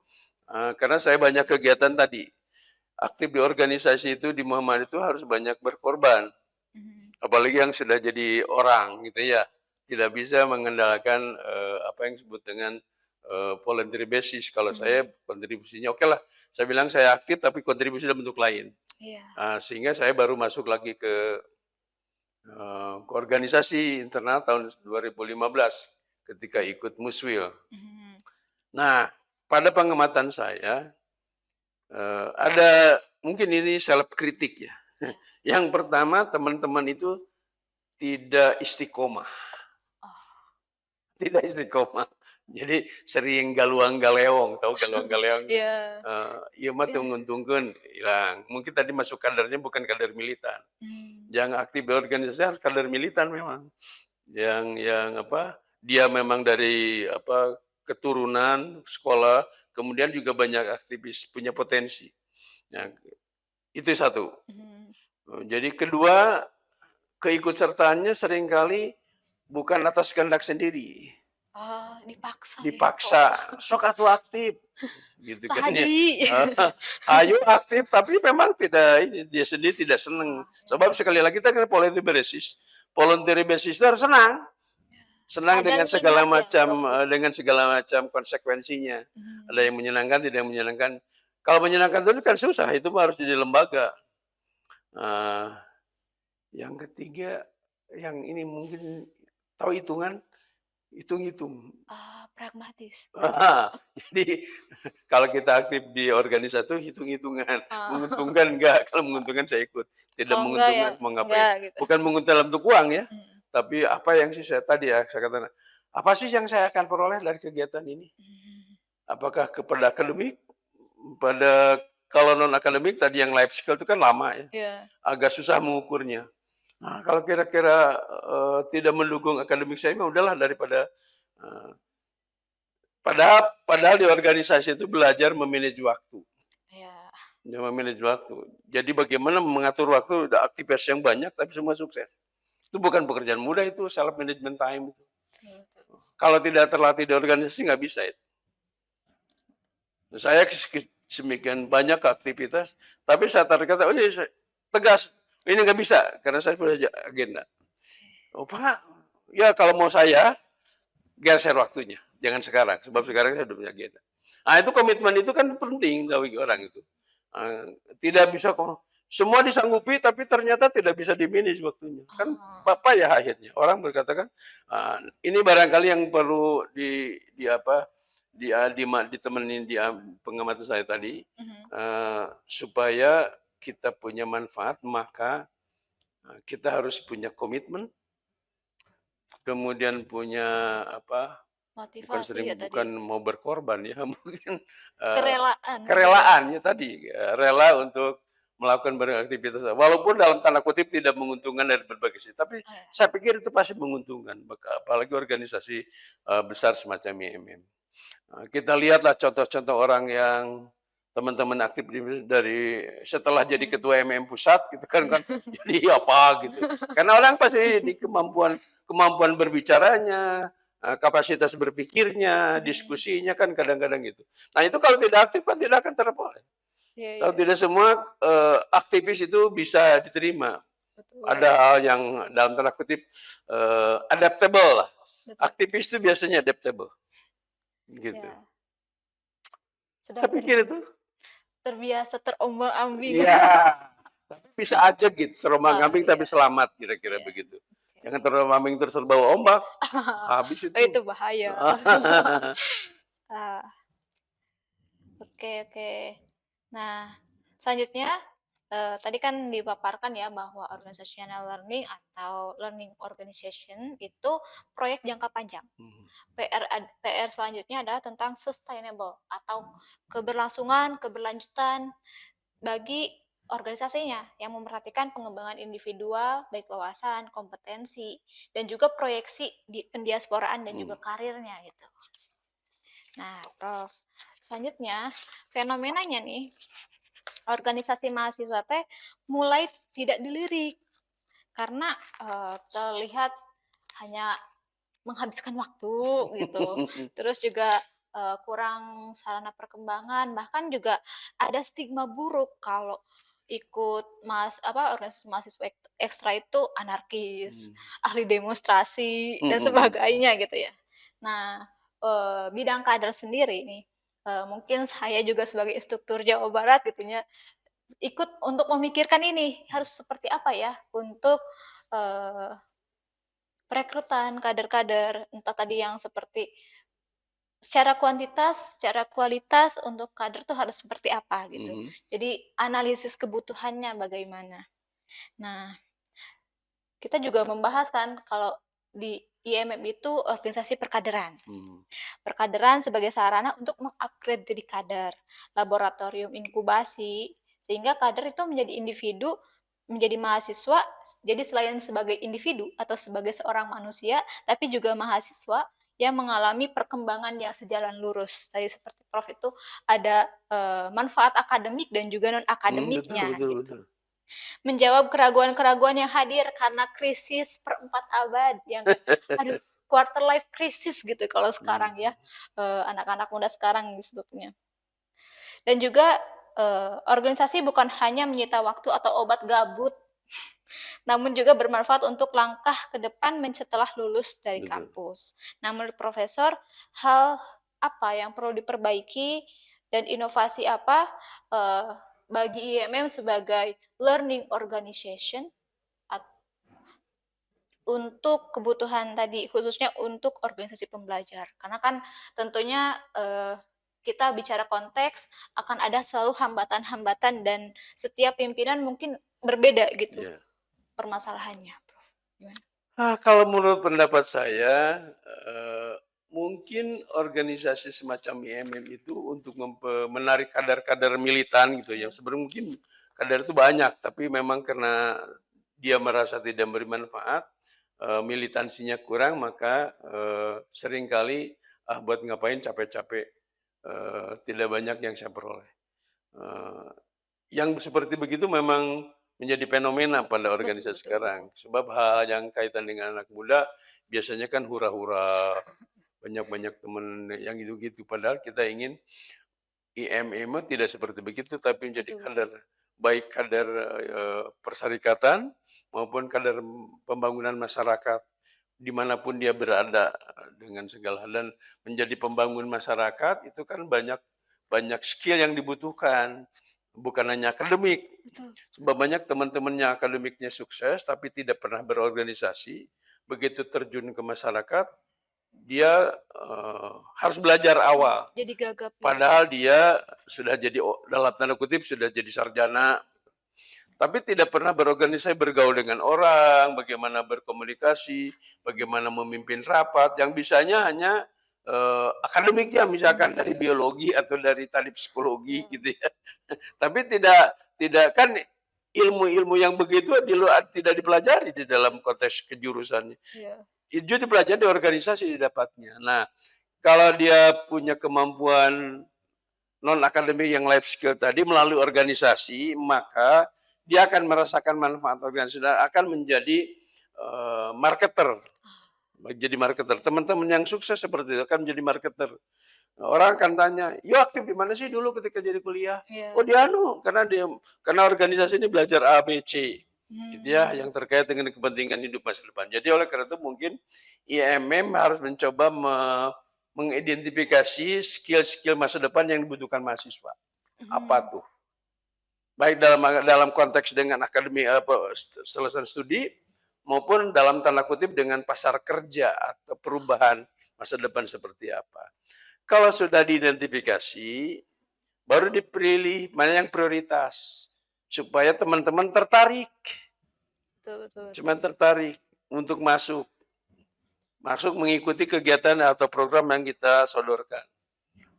karena saya banyak kegiatan tadi. Aktif di organisasi itu, di Muhammad itu harus banyak berkorban. Mhm. Apalagi yang sudah jadi orang gitu ya. Tidak bisa mengandalkan apa yang disebut dengan voluntary basis. Kalau Mhm. saya kontribusinya oke lah. Saya bilang saya aktif tapi kontribusi dalam bentuk lain. Iya. Sehingga saya baru masuk lagi ke organisasi internal tahun 2015 ketika ikut Muswil. Mhm. Nah, pada pengamatan saya ada mungkin ini self kritik ya. Iya. Yang pertama teman-teman itu tidak istiqomah, Oh. tidak istiqomah. Jadi sering galuang-galeong, tahu galuang-galeong? Iya. Ieu mah Iya. teu nguntungkeun, ilang. Mungkin tadi masuk kadernya bukan kader militan. Mmm. Yang aktif di organisasi harus kader militan memang. Yang apa, dia memang dari apa, keturunan sekolah, kemudian juga banyak aktivis, punya potensi. Nah, itu satu. Mhm. Jadi kedua, keikutsertaannya seringkali bukan atas kehendak sendiri, Oh, dipaksa ya? Oh. dipaksa, "Sok atuh aktif," gitu kan ya. Sahadi. Ayo aktif, tapi memang tidak ini, dia sendiri tidak senang. Ah, ya. Sebab sekali lagi kita kan voluntary basis itu harus senang. Senang Ada dengan segala minat ya, macam, Prof, di situ. dengan segala macam konsekuensinya. Ada Mhm. yang menyenangkan, tidak yang menyenangkan. Kalau menyenangkan terus kan susah, itu mah harus jadi lembaga. Eee, yang ketiga, yang ini mungkin tahu hitungan? Hitung-hitung. Pragmatis. Jadi kalau kita aktif di organisasi itu hitung-hitungan, Oh. menguntungkan enggak, kalau menguntungkan saya ikut, tidak Kalau enggak ya menguntungkan mau ngapain. enggak gitu. Bukan menguntungkan dalam bentuk uang ya, Mhm. tapi apa yang sih saya tadi ya, saya katakan, apa sih yang saya akan peroleh dari kegiatan ini? Mmm. Apakah kepada akademik, pada kalau non akademik tadi yang life skill itu kan lama ya, Iya. agak susah mengukurnya. Nah, kalau kira-kira tidak mendukung akademik saya mah udahlah daripada eee, padahal padahal di organisasi itu belajar memanage waktu, Iya. ya memanage waktu. Jadi bagaimana mengatur waktu, ada aktivitas yang banyak tapi semua sukses. Itu bukan pekerjaan mudah itu, self management time itu. Betul, betul. Kalau tidak terlatih di organisasi nggak bisa itu. Saya semikian banyak aktivitas, tapi saya kata, "Oh ini tegas, ini nggak bisa karena saya punya agenda." "Oh Pak, ya kalau mau saya geser waktunya, jangan sekarang, sebab Mhm. sekarang saya udah punya agenda." Itu komitmen itu kan penting bagi orang itu. Tidak bisa kok semua disanggupi tapi ternyata tidak bisa di-manage waktunya. Kan Oh. ya akhirnya. Orang berkata kan, ini barangkali yang perlu di apa, ditemenin di pengamatan saya tadi, Mhm. supaya kita punya manfaat, maka kita harus punya komitmen, kemudian punya apa, Motivasi ya tadi. bukan mau berkorban ya, mungkin, Kerelaan mungkin ya? kerelaan ya tadi, rela untuk melakukan beraktivitas, walaupun dalam tanda kutip tidak menguntungkan dari berbagai sisi, tapi Oh ya. saya pikir itu pasti menguntungkan, apalagi organisasi, besar semacam IMM. Kita lihatlah contoh-contoh orang yang teman-teman aktif dari setelah jadi Mhm. ketua MM pusat gitu kan Iya. kan jadi apa gitu. Karena orang pasti di kemampuan kemampuan berbicaranya, kapasitas berpikirnya, Mhm. diskusinya kan kadang-kadang gitu. Nah itu kalau tidak aktif kan tidak akan terperoleh. Iya, Kalau iya. tidak semua aktivis itu bisa diterima. Ada Betul. hal yang dalam tanda kutip adaptable lah. Betul. Aktivis itu biasanya adaptable gitu. Ya. Sudah Saya pikir itu. terbiasa terombang-ambing. Iya, tapi bisa aja gitu, Oh, terombang-ambing tapi iya. selamat kira-kira Iya. begitu. Oke. Jangan terombang-ambing terus terbawa ombak, habis Oh, itu. itu bahaya. Ah. Oke, oke. Nah, selanjutnya, tadi kan dipaparkan ya bahwa organizational learning atau learning organization itu proyek jangka panjang. Mhm, PR selanjutnya adalah tentang sustainable atau keberlangsungan, keberlanjutan bagi organisasinya yang memperhatikan pengembangan individual, baik wawasan, kompetensi, dan juga proyeksi di pendiasporaan dan mhm, juga karirnya gitu. Nah, Prof. Selanjutnya, fenomenanya nih, organisasi mahasiswa teh mulai tidak dilirik karena terlihat hanya menghabiskan waktu gitu. Terus juga kurang sarana perkembangan, bahkan juga ada stigma buruk kalau ikut organisasi mahasiswa ekstra itu anarkis, mhm, ahli demonstrasi dan mhm, sebagainya gitu ya. Nah, bidang kader sendiri nih, mungkin saya juga sebagai instruktur Jawa Barat gitu ya, ikut untuk memikirkan ini, harus seperti apa ya untuk, eee, perekrutan kader-kader, entah tadi yang seperti secara kuantitas, secara kualitas untuk kader tuh harus seperti apa gitu. mhm, Jadi analisis kebutuhannya bagaimana. Nah, kita juga membahas kan kalau di IMM itu organisasi perkaderan. mhm, Perkaderan sebagai sarana untuk mengupgrade diri kader, laboratorium inkubasi, sehingga kader itu menjadi individu, menjadi mahasiswa, jadi selain sebagai individu atau sebagai seorang manusia, tapi juga mahasiswa yang mengalami perkembangan yang sejalan lurus. Tadi seperti Prof itu ada manfaat akademik dan juga non betul akademiknya betul gitu. betul. Menjawab keraguan-keraguan yang hadir karena krisis perempat abad yang aduh, quarter life crisis gitu kalau sekarang ya, Mhm, anak-anak muda sekarang disebutnya. Dan juga, organisasi bukan hanya menyita waktu atau obat gabut, namun juga bermanfaat untuk langkah ke depan setelah lulus dari betul. kampus. Nah, menurut profesor, hal apa yang perlu diperbaiki dan inovasi apa, eee, bagi IMM sebagai learning organization untuk kebutuhan tadi, khususnya untuk organisasi pembelajar. Karena kan tentunya, kita bicara konteks akan ada selalu hambatan-hambatan dan setiap pimpinan mungkin berbeda gitu Iya. permasalahannya, Prof. Gimana? Kalau menurut pendapat saya, mungkin organisasi semacam IMM itu untuk menarik kader-kader militan gitu ya, Iya, sebenarnya mungkin kader itu banyak, tapi memang karena dia merasa tidak beri manfaat, militansinya kurang, maka, seringkali, buat ngapain capek-capek, tidak banyak yang saya peroleh. Eee, yang seperti begitu memang menjadi fenomena pada betul, organisasi betul, betul. sekarang. Sebab hal yang kaitan dengan anak muda biasanya kan hura-hura, banyak-banyak teman yang gitu-gitu. Padahal kita ingin IMM tidak seperti begitu, tapi menjadi Betul, betul. kader, baik kader, perserikatan maupun kader pembangunan masyarakat, dimanapun dia berada dengan segala hal dan menjadi pembangun masyarakat itu kan banyak banyak skill yang dibutuhkan, bukan hanya akademik. Betul. Sebab banyak teman-temannya akademiknya sukses tapi tidak pernah berorganisasi, begitu terjun ke masyarakat, dia, harus belajar awal. Jadi gagap gitu ya? Padahal dia sudah jadi dalam tanda kutip sudah jadi sarjana, tapi tidak pernah berorganisasi, bergaul dengan orang, bagaimana berkomunikasi, bagaimana memimpin rapat, yang bisanya hanya, akademiknya misalkan dari biologi atau dari tadi psikologi Iya, gitu ya. Tapi tidak tidak kan ilmu-ilmu yang begitu tidak dipelajari di dalam konteks kejurusannya. iya. Itu dipelajari di organisasi didapatnya. Nah, kalau dia punya kemampuan non akademik yang life skill tadi melalui organisasi, maka dia akan merasakan manfaat organisasi dan akan menjadi marketer. Jadi marketer. Teman-teman yang sukses seperti itu akan menjadi marketer. Orang akan tanya, "Yo aktif di mana sih dulu ketika jadi kuliah?" "Oh Iya. di anu, karena organisasi ini belajar A, B, C." Gitu ya, Mmm, yang terkait dengan kepentingan hidup masa depan. Jadi oleh karena itu mungkin IMM harus mencoba mengidentifikasi skill-skill masa depan yang dibutuhkan mahasiswa. Apa mhm. tuh? Baik dalam dalam konteks dengan akademi apa selesai studi maupun dalam tanda kutip dengan pasar kerja atau perubahan masa depan seperti apa. Kalau sudah diidentifikasi, baru dipilih mana yang prioritas supaya teman-teman tertarik, betul betul betul. cuma tertarik untuk masuk mengikuti kegiatan atau program yang kita sodorkan.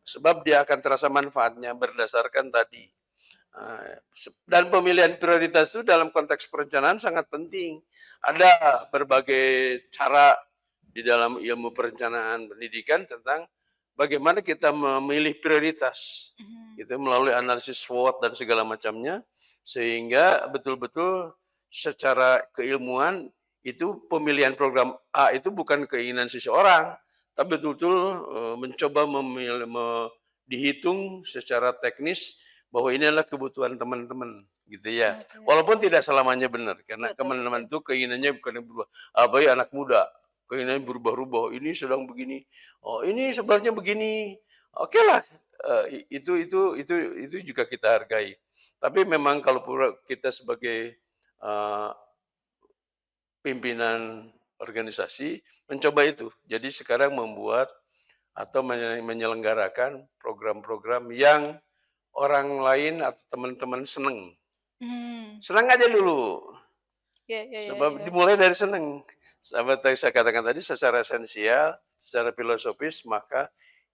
Sebab dia akan terasa manfaatnya berdasarkan tadi. Dan pemilihan prioritas itu dalam konteks perencanaan sangat penting. Ada berbagai cara di dalam ilmu perencanaan pendidikan tentang bagaimana kita memilih prioritas. Itu melalui analisis SWOT dan segala macamnya, sehingga betul-betul secara keilmuan itu pemilihan program A itu bukan keinginan seseorang, tapi betul-betul mencoba dihitung secara teknis bahwa ini adalah kebutuhan teman-teman gitu ya. Oke. Walaupun tidak selamanya benar karena Betul teman-teman betul. itu keinginannya bukan yang berubah. Abai anak muda, keinginannya berubah-ubah. Ini sedang begini. Oh, ini sebenarnya begini. Oke lah. Itu juga kita hargai. Tapi memang kalau kita sebagai uh, pimpinan organisasi mencoba itu. Jadi sekarang membuat atau menyelenggarakan program-program yang orang lain atau teman-teman seneng. Hmm. Senang aja dulu. Ya ya ya Sebab ya. dimulai dari seneng. Seperti saya katakan tadi, secara esensial, secara filosofis, maka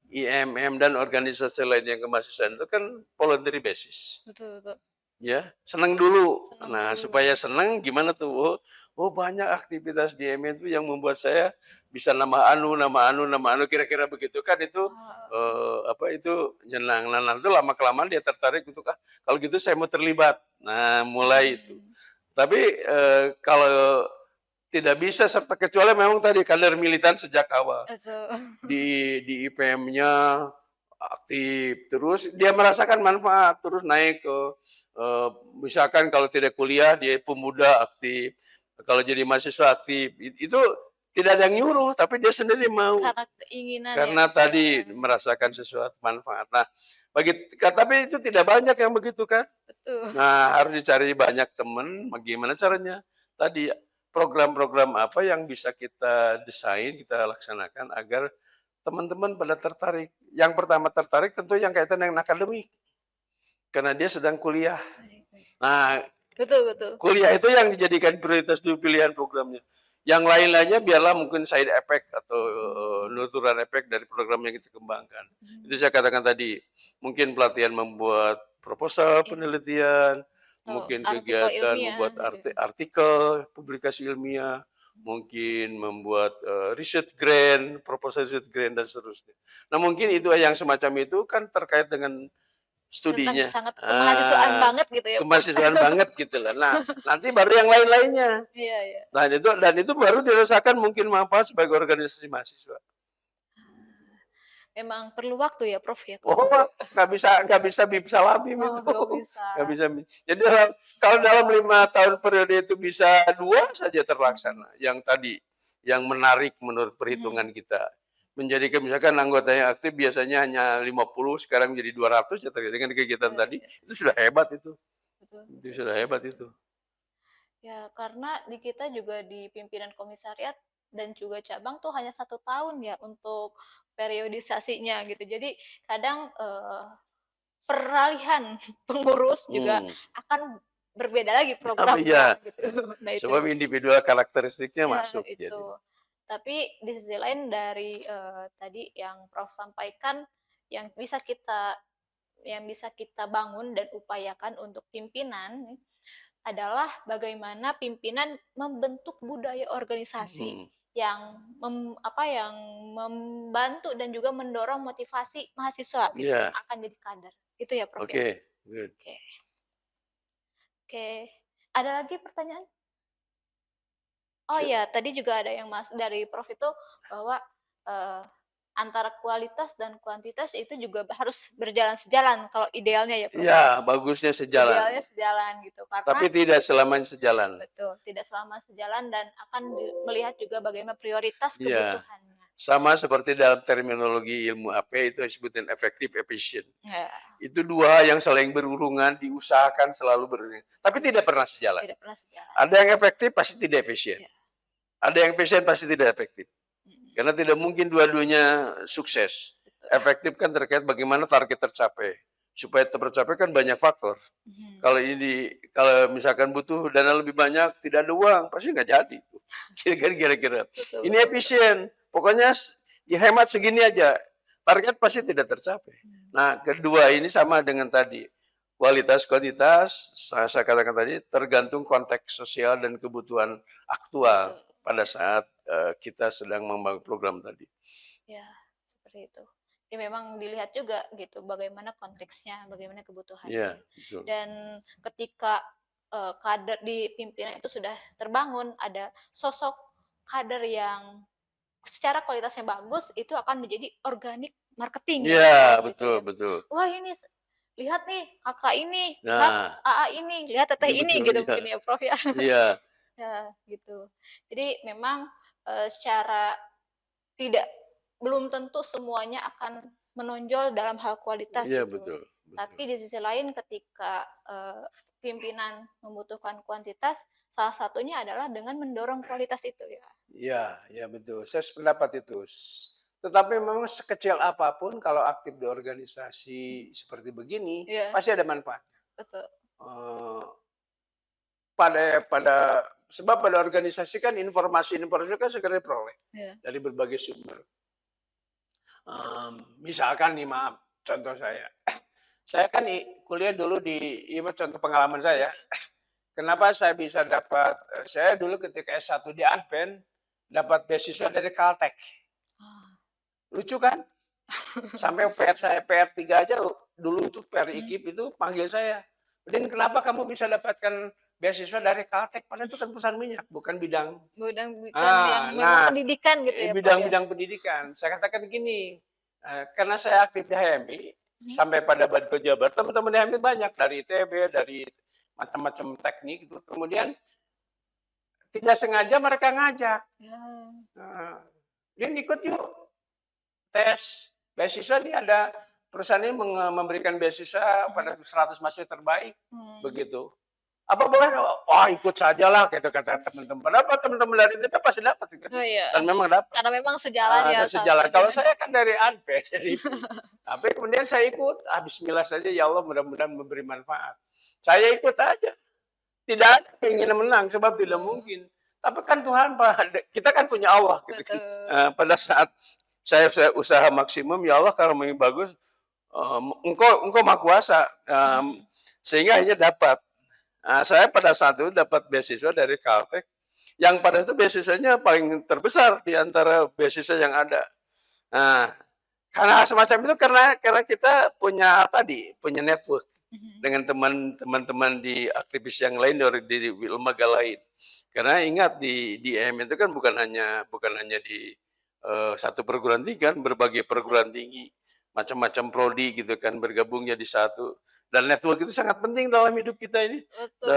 IMM dan organisasi lain yang kemahasiswaan itu kan voluntary basis. Betul betul. Ya, seneng dulu. Senang Nah, dulu. supaya seneng gimana tuh? Oh, banyak aktivitas di IMM itu yang membuat saya bisa nama anu, kira-kira begitu kan itu Ah, apa itu nyenang. Nah, nanti lama kelamaan dia tertarik untuk kalau gitu saya mau terlibat. Nah, mulai itu. hmm. Tapi kalau tidak bisa serta kecuali memang tadi kader militan sejak awal Betul. di IPM-nya aktif terus dia merasakan manfaat terus naik ke misalkan kalau tidak kuliah dia pemuda aktif kalau jadi mahasiswa aktif itu tidak ada yang nyuruh tapi dia sendiri mau Karena keinginan ya karena Mas ya. tadi merasakan sesuatu manfaat. Nah, tapi itu tidak banyak yang begitu kan. Betul. Nah, harus dicari banyak teman, bagaimana caranya? Tadi program-program apa yang bisa kita desain, kita laksanakan agar teman-teman pada tertarik. Yang pertama tertarik tentu yang kaitan dengan akademik, karena dia sedang kuliah. Baik baik. Nah, Betul betul. kuliah itu yang dijadikan prioritas dulu pilihan programnya. Yang lain-lainnya biarlah mungkin side effect atau Hmm. nuturan efek dari program yang kita kembangkan. Itu Hmm. saya katakan tadi, mungkin pelatihan membuat proposal Iya. penelitian, Atau mungkin artikel kegiatan ilmiah membuat gitu. artikel, publikasi ilmiah, mungkin membuat research grant, proposal research grant dan seterusnya. Nah mungkin itu yang semacam itu kan terkait dengan Tentang studinya. sangat kemahasiswaan banget gitu ya, Prof. Kemahasiswaan banget gitu lah. Nah, nanti baru yang lain-lainnya. Iya iya. Dan itu baru dirasakan mungkin manfaat sebagai organisasi mahasiswa. Memang perlu waktu ya, Prof, ya Oh, untuk nggak bisa bim salabim oh, itu. nggak bisa. Nggak bisa. Jadi kalau dalam 5 tahun periode itu bisa 2 saja Mhm, terlaksana. Yang tadi, yang menarik menurut mhm, perhitungan kita. Menjadikan misalkan anggota yang aktif biasanya hanya 50, sekarang jadi 200 ya dengan kegiatan iya tadi. iya, Itu sudah hebat itu. betul Itu betul. sudah hebat itu. Ya, karena di kita juga di pimpinan komisariat dan juga cabang tuh hanya 1 tahun ya untuk periodisasinya gitu. Jadi kadang, peralihan pengurus juga Hmm. akan berbeda lagi Apa programnya iya, gitu. Nah itu. sebab individual karakteristiknya Ya, masuk itu. jadi. Tapi di sisi lain dari, tadi yang Prof sampaikan, yang bisa kita yang bisa kita bangun dan upayakan untuk pimpinan adalah bagaimana pimpinan membentuk budaya organisasi Hmm. yang yang membantu dan juga mendorong motivasi mahasiswa gitu yang Iya, akan jadi kader. Itu ya, Prof, ya? oke, good. Oke oke. Ada lagi pertanyaan? Oh Si iya, tadi juga ada yang dari Prof itu bahwa, eee, antara kualitas dan kuantitas itu juga harus berjalan sejalan kalau idealnya ya, Prof, ya? iya, bagusnya sejalan, Idealnya sejalan gitu, karena tapi tidak selamanya sejalan. betul, tidak selama sejalan dan akan melihat juga bagaimana prioritas Iya, kebutuhannya. sama seperti dalam terminologi ilmu AP itu disebutin efektif, efisien. Ya, Itu dua yang saling berhubungan, diusahakan selalu berhubungan, tapi tidak pernah sejalan. tidak pernah sejalan. Ada yang efektif pasti tidak efisien. Ya, Ada yang efisien pasti tidak efektif. mhm, Karena tidak mungkin dua-duanya sukses. betul. Efektif kan terkait bagaimana target tercapai. supaya tercapai kan banyak faktor. Mhm. Kalau misalkan butuh dana lebih banyak, tidak ada uang, pasti nggak jadi itu. Kira-kira. Betul Ini betul betul. efisien, pokoknya dihemat segini aja, target pasti tidak tercapai. Mmm, Nah, kedua ini sama dengan tadi, kualitas kuantitas, saya katakan tadi, tergantung konteks sosial dan kebutuhan aktual betul. pada saat, kita sedang membangun program tadi. Ya, seperti itu. Ya memang dilihat juga gitu bagaimana konteksnya, bagaimana kebutuhannya. Iya, betul. Dan ketika, kader di pimpinan itu sudah terbangun, ada sosok kader yang secara kualitasnya bagus, itu akan menjadi organik marketing ya, Prof, Iya, gitu betul ya. betul. Wah ini lihat nih Kakak ini, lihat Nah, AA ini, lihat Teteh iya ini betul, gitu iya. mungkin ya, Prof, ya. Iya, Ya, gitu. Jadi memang, secara tidak belum tentu semuanya akan menonjol dalam hal kualitas iya gitu. betul betul. Tapi di sisi lain ketika, pimpinan membutuhkan kuantitas, salah satunya adalah dengan mendorong kualitas itu ya. Iya iya betul, saya sependapat itu. Tetapi memang sekecil apapun kalau aktif di organisasi seperti begini, Iya, pasti ada manfaatnya. betul. Eee, pada sebab pada organisasi kan informasi-informasi kan segera diperoleh Iya. dari berbagai sumber. Misalkan nih maaf, contoh saya. Saya kan kuliah dulu ini contoh pengalaman saya. Betul. Kenapa saya bisa dapat, saya dulu ketika S1 di Advent, dapat beasiswa dari Caltech. Ah, Lucu kan? Sampai PR3 aja dulu tuh PR mhm. IKIP itu panggil saya. "Udin, kenapa kamu bisa dapatkan beasiswa dari Caltech? Padahal itu kan perusahaan minyak, bukan bidang." Bukan yang memang Nah, pendidikan gitu ya, Prof, ya? bidang-bidang pendidikan. Saya katakan gini, karena saya aktif di HMI, Mhm. sampai pada Badko Jabar, teman-teman di HMI banyak, dari ITB, dari macam-macam teknik gitu. Kemudian tidak sengaja mereka ngajak, Ya. eee, "Din ikut yuk tes beasiswa nih, ada perusahaan ini memberikan beasiswa Mhm. pada 100 mahasiswa terbaik," Mmm. begitu. "Apa boleh?" "Wah ikut sajalah," gitu kata teman-teman. Padahal teman-teman dari ITB pasti dapat gitu, Oh iya, dan memang dapat. karena memang sejalan ya Sejalan. Kalau dengan saya kan dari Anpe, dari IPI. Tapi kemudian saya ikut, bismillah saja, ya Allah mudah-mudahan memberi manfaat. Saya ikut aja, tidak ada keinginan menang sebab tidak betul, mungkin. Tapi kan Tuhan Pak, kita kan punya Allah gitu kan. betul. Pada saat saya usaha maksimum, ya Allah kalau mau bagus, engkau Maha Kuasa, Mhm. sehingga akhirnya dapat. Saya pada saat itu dapat beasiswa dari Caltech, yang pada itu beasiswanya paling terbesar di antara beasiswa yang ada. Nah, karena semacam itu karena kita punya tadi, punya network Mhm. dengan teman-teman di aktivis yang lain di lembaga lain. Karena ingat di EM itu kan bukan hanya di satu perguruan tinggi kan, berbagai Betul perguruan tinggi, macam-macam prodi gitu kan bergabungnya di satu. Dan network itu sangat penting dalam hidup kita ini. betul.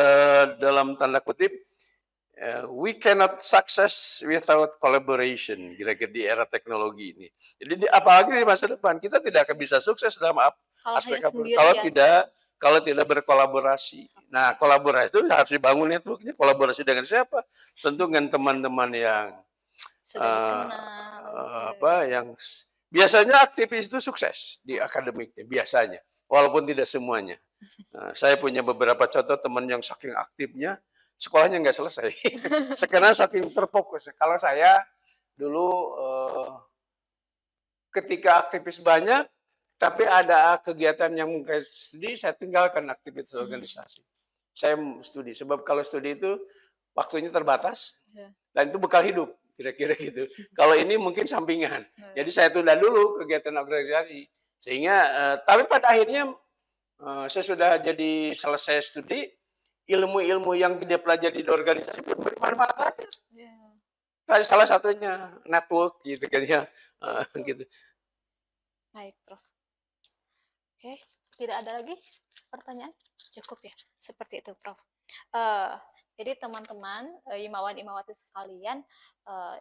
Dalam tanda kutip, we cannot success without collaboration, kira-kira di era teknologi ini. Jadi apalagi di masa depan kita tidak akan bisa sukses dalam Kalau aspek hanya apa kalau sendirian ya, tidak berkolaborasi. Nah, kolaborasi itu harus dibangun networknya. Kolaborasi dengan siapa? Tentu dengan teman-teman yang sudah eh, dikenal, yang biasanya aktivis itu sukses di akademiknya biasanya, walaupun tidak semuanya. Saya punya beberapa contoh teman yang saking aktifnya, sekolahnya nggak selesai. Karena saking terfokus. Kalau saya dulu ketika aktivis banyak, tapi ada kegiatan yang mungkin studi, saya tinggalkan aktivitas Mhm. organisasi. Saya studi, sebab kalau studi itu waktunya terbatas Iya, dan itu bekal hidup, kira-kira gitu. Kalau ini mungkin sampingan. Jadi betul. saya tunda dulu kegiatan organisasi. Sehingga, tapi pada akhirnya saya sudah jadi selesai studi, ilmu-ilmu yang dia pelajari di organisasi pun bermanfaat banget. Iya, Salah satunya network gitu kan ya, betul. gitu. Baik, Prof. Oke, tidak ada lagi pertanyaan? Cukup ya? Seperti itu, Prof. Eee, jadi teman-teman, Imawan-Imawati sekalian,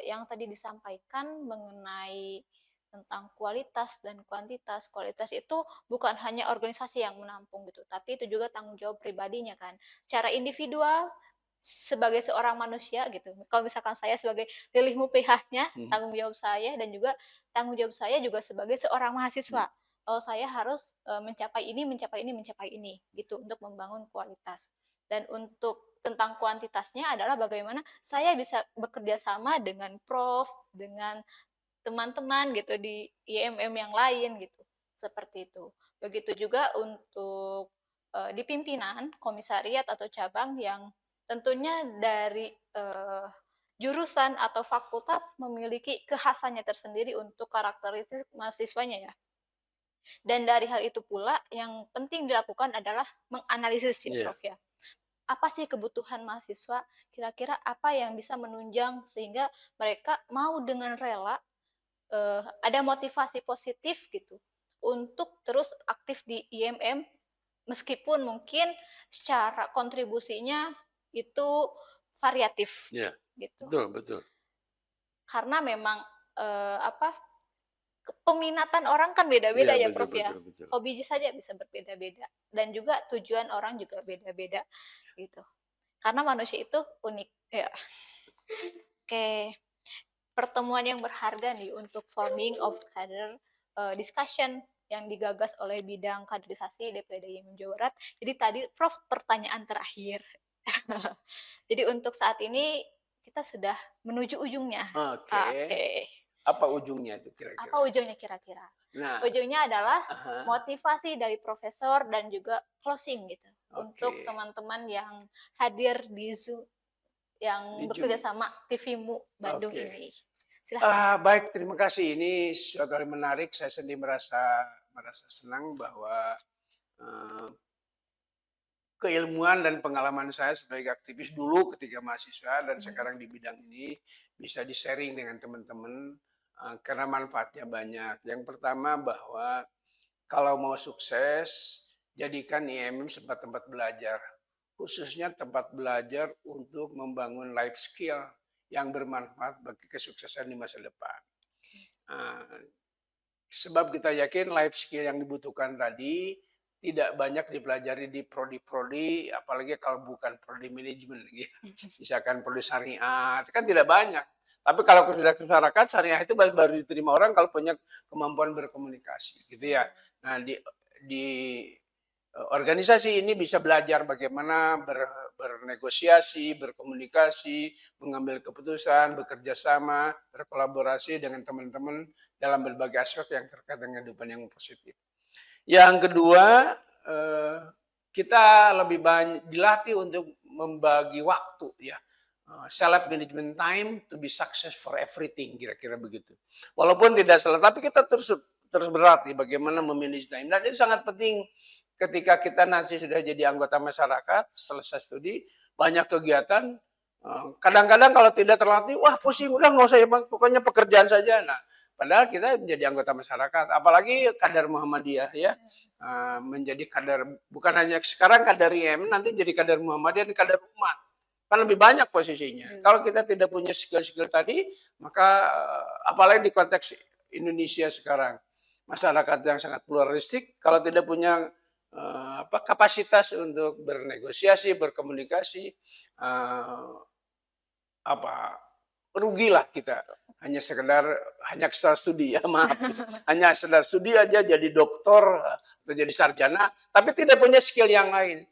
yang tadi disampaikan mengenai tentang kualitas dan kuantitas. Kualitas itu bukan hanya organisasi yang menampung gitu, tapi itu juga tanggung jawab pribadinya kan. Secara individual, sebagai seorang manusia gitu, kalau misalkan saya sebagai Lilih Mupihahnya, Mhm. tanggung jawab saya dan juga tanggung jawab saya juga sebagai seorang mahasiswa. oh saya harus mencapai ini, mencapai ini, mencapai ini, gitu untuk membangun kualitas. Dan untuk tentang kuantitasnya adalah bagaimana saya bisa bekerja sama dengan prof, dengan teman-teman gitu di IMM yang lain gitu. Seperti itu. Begitu juga untuk di pimpinan, komisariat atau cabang yang tentunya dari jurusan atau fakultas memiliki kekhasannya tersendiri untuk karakteristik mahasiswanya ya. Dan dari hal itu pula yang penting dilakukan adalah menganalisis ya Iya. Prof ya. Apa sih kebutuhan mahasiswa? Kira-kira apa yang bisa menunjang sehingga mereka mau dengan rela ada motivasi positif gitu untuk terus aktif di IMM meskipun mungkin secara kontribusinya itu variatif Iya. gitu. Betul, betul. Karena memang apa peminatan orang kan Iya, beda-beda ya betul, Prof ya. betul, betul. Hobi saja bisa berbeda-beda dan juga tujuan orang juga beda-beda gitu. Karena manusia itu unik ya. Oke, pertemuan yang berharga nih untuk forming of kader discussion yang digagas oleh bidang kaderisasi DPD IMM Jawa Barat. Jadi tadi Prof pertanyaan terakhir. Jadi untuk saat ini kita sudah menuju ujungnya. Oke. Oke. Apa ujungnya itu Apa kira-kira? ujungnya kira-kira? Nah, Ujungnya adalah aha, motivasi dari profesor dan juga closing gitu oke. untuk teman-teman yang hadir di Zoom yang Di bekerja Jum sama TVMU Bandung oke. ini. Silahkan. Baik, terima kasih. Ini suatu hal yang menarik. Saya sendiri merasa senang bahwa eh, keilmuan dan pengalaman saya sebagai aktivis dulu ketika mahasiswa dan Mhm. sekarang di bidang ini bisa di-sharing dengan teman-teman karena manfaatnya banyak. Yang pertama bahwa kalau mau sukses, jadikan IMM sebagai tempat belajar, khususnya tempat belajar untuk membangun life skill yang bermanfaat bagi kesuksesan di masa depan. Eee, Sebab kita yakin life skill yang dibutuhkan tadi tidak banyak dipelajari di prodi-prodi, apalagi kalau bukan prodi manajemen gitu. Misalkan prodi syariah, itu kan tidak banyak. Tapi kalau sudah ke masyarakat, syariah itu baru diterima orang kalau punya kemampuan berkomunikasi, gitu ya. Nah, di organisasi ini bisa belajar bagaimana bernegosiasi, berkomunikasi, mengambil keputusan, bekerja sama, berkolaborasi dengan teman-teman dalam berbagai aspek yang terkait dengan kehidupan yang positif. Yang kedua, kita lebih banyak dilatih untuk membagi waktu ya. Self management time to be success for everything kira-kira begitu. Walaupun tidak salah, tapi kita terus terus berlatih bagaimana memanage time dan itu sangat penting ketika kita nanti sudah jadi anggota masyarakat, selesai studi, banyak kegiatan, kadang-kadang kalau tidak terlatih, wah pusing, udah nggak usah ya Bang, pokoknya pekerjaan saja. Nah, padahal kita menjadi anggota masyarakat, apalagi kader Muhammadiyah ya, menjadi kader bukan hanya sekarang kader IM, nanti jadi kader Muhammadiyah dan kader umat. Kan lebih banyak posisinya. Kalau kita tidak punya skill-skill tadi, maka apalagi di konteks Indonesia sekarang, masyarakat yang sangat pluralistik, kalau tidak punya kapasitas untuk bernegosiasi, berkomunikasi, eh, apa rugilah kita hanya sekedar hanya sekedar studi ya maaf hanya sekedar studi aja jadi doktor atau jadi sarjana tapi tidak punya skill yang lain.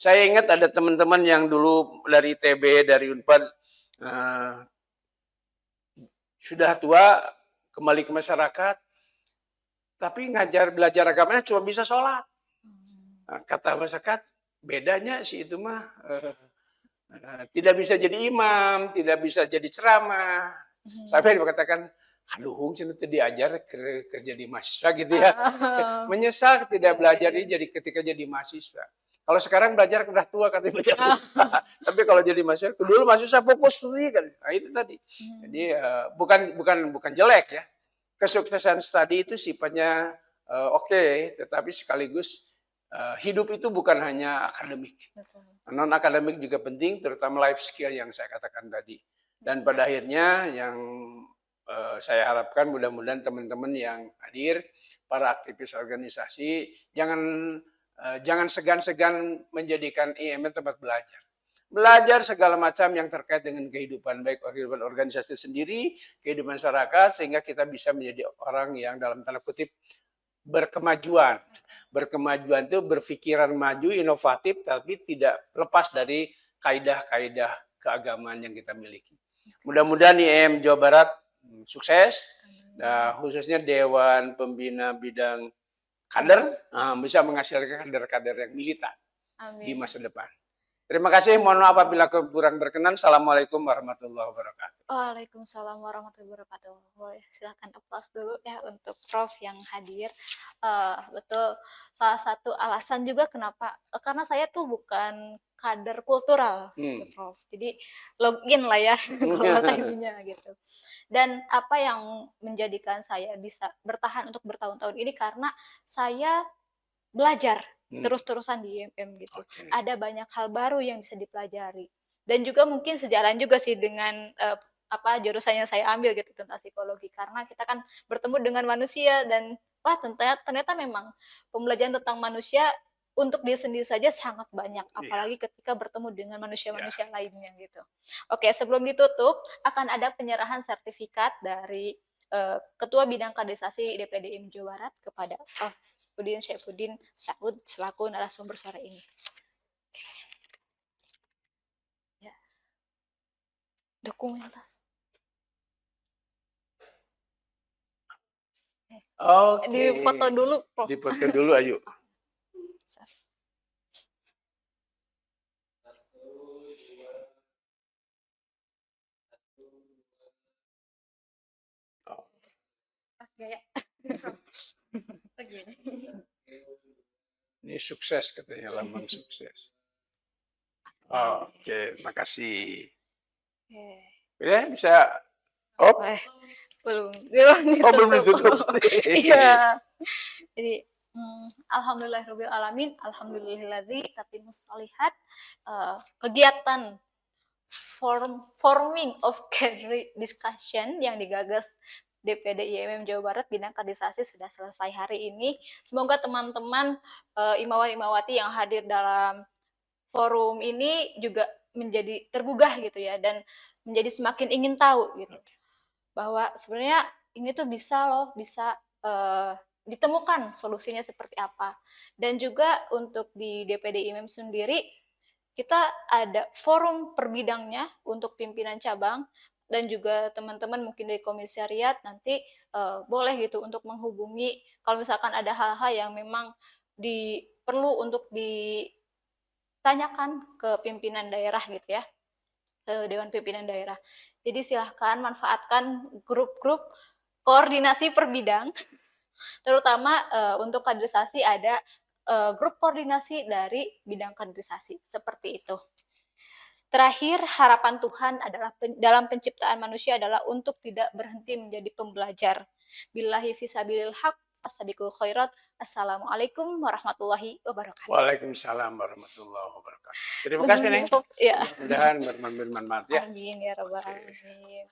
Saya ingat ada teman-teman yang dulu dari ITB dari Unpad eh, sudah tua kembali ke masyarakat tapi ngajar belajar agamanya cuma bisa sholat. Kata masyarakat bedanya sih itu mah tidak bisa jadi imam, tidak bisa jadi ceramah. Sampai dikatakan, aduh, cina teu diajar kerja di mahasiswa gitu ya. Oh, Menyesal tidak iya belajar iya. ini jadi ketika jadi mahasiswa. Kalau sekarang belajar udah tua katanya belajar Oh. lupa. Tapi kalau jadi mahasiswa, dulu mahasiswa fokus studi kan. Nah, itu tadi. Jadi bukan jelek ya. Kesuksesan studi itu sifatnya oke, tetapi sekaligus hidup itu bukan hanya akademik. Betul. Non akademik juga penting, terutama life skill yang saya katakan tadi. Dan pada akhirnya yang saya harapkan mudah-mudahan teman-teman yang hadir, para aktivis organisasi, jangan segan-segan menjadikan IMM tempat belajar. belajar segala macam yang terkait dengan kehidupan, baik kehidupan organisasi sendiri, kehidupan masyarakat, sehingga kita bisa menjadi orang yang dalam tanda kutip berkemajuan. Berkemajuan itu berpikiran maju, inovatif, tapi tidak lepas dari kaidah-kaidah keagamaan yang kita miliki. Mudah-mudahan IEM Jawa Barat sukses, nah, khususnya Dewan Pembina Bidang Kader bisa menghasilkan kader-kader yang militan di Amin. masa depan. Terima kasih, mohon maaf apabila kurang berkenan. Assalamualaikum warahmatullahi wabarakatuh. Waalaikumsalam warahmatullahi wabarakatuh. Boleh silakan aplaus dulu ya untuk Prof yang hadir. Betul, salah satu alasan juga kenapa, karena saya tuh bukan kader kultural, ya Prof. Jadi login lah ya kalau bahasa ininya gitu. Dan apa yang menjadikan saya bisa bertahan untuk bertahun-tahun ini karena saya belajar terus-terusan di IMM gitu. Oke. Ada banyak hal baru yang bisa dipelajari. Dan juga mungkin sejalan juga sih dengan jurusan yang saya ambil gitu tentang psikologi karena kita kan bertemu dengan manusia dan wah ternyata memang pembelajaran tentang manusia untuk dia sendiri saja sangat banyak apalagi ketika bertemu dengan manusia-manusia lainnya gitu. Oke, sebelum ditutup akan ada penyerahan sertifikat dari Ketua Bidang Kaderisasi DPD IM Jawa Barat kepada Prof. Udin Syaifuddin Saud selaku narasumber sore ini. Ya. Dokumentasi. Oke. Dipoto dulu, Prof. Dipoto dulu, ayo. Oke. Ini sukses katanya, lambang sukses. Oke, makasih. Ya, bisa. Oh, belum belum ditutup. Iya. Jadi alhamdulillahirabbil alamin, alhamdulillahilladzi tatimmus sholihat. Kegiatan forming of cadre discussion yang digagas DPD IMM Jawa Barat bidang kaderisasi sudah selesai hari ini. Semoga teman-teman imawati yang hadir dalam forum ini juga menjadi tergugah gitu ya dan menjadi semakin ingin tahu gitu bahwa sebenarnya ini tuh bisa ditemukan solusinya seperti apa. Dan juga untuk di DPD IMM sendiri kita ada forum per bidangnya untuk pimpinan cabang dan juga teman-teman mungkin dari komisariat nanti boleh gitu untuk menghubungi kalau misalkan ada hal-hal yang memang perlu untuk ditanyakan ke pimpinan daerah gitu ya, Dewan Pimpinan Daerah. Jadi silahkan manfaatkan grup-grup koordinasi per bidang, terutama untuk kaderisasi ada grup koordinasi dari bidang kaderisasi, seperti itu. Terakhir, harapan Tuhan adalah dalam penciptaan manusia adalah untuk tidak berhenti menjadi pembelajar. Billahi fisabilil haq, asabiqul khairat. Assalamualaikum warahmatullahi wabarakatuh. Waalaikumsalam warahmatullahi wabarakatuh. Terima kasih, Neng. Ya. Mudah-mudahan bermanfaat ya. Amin ya rabbal alamin.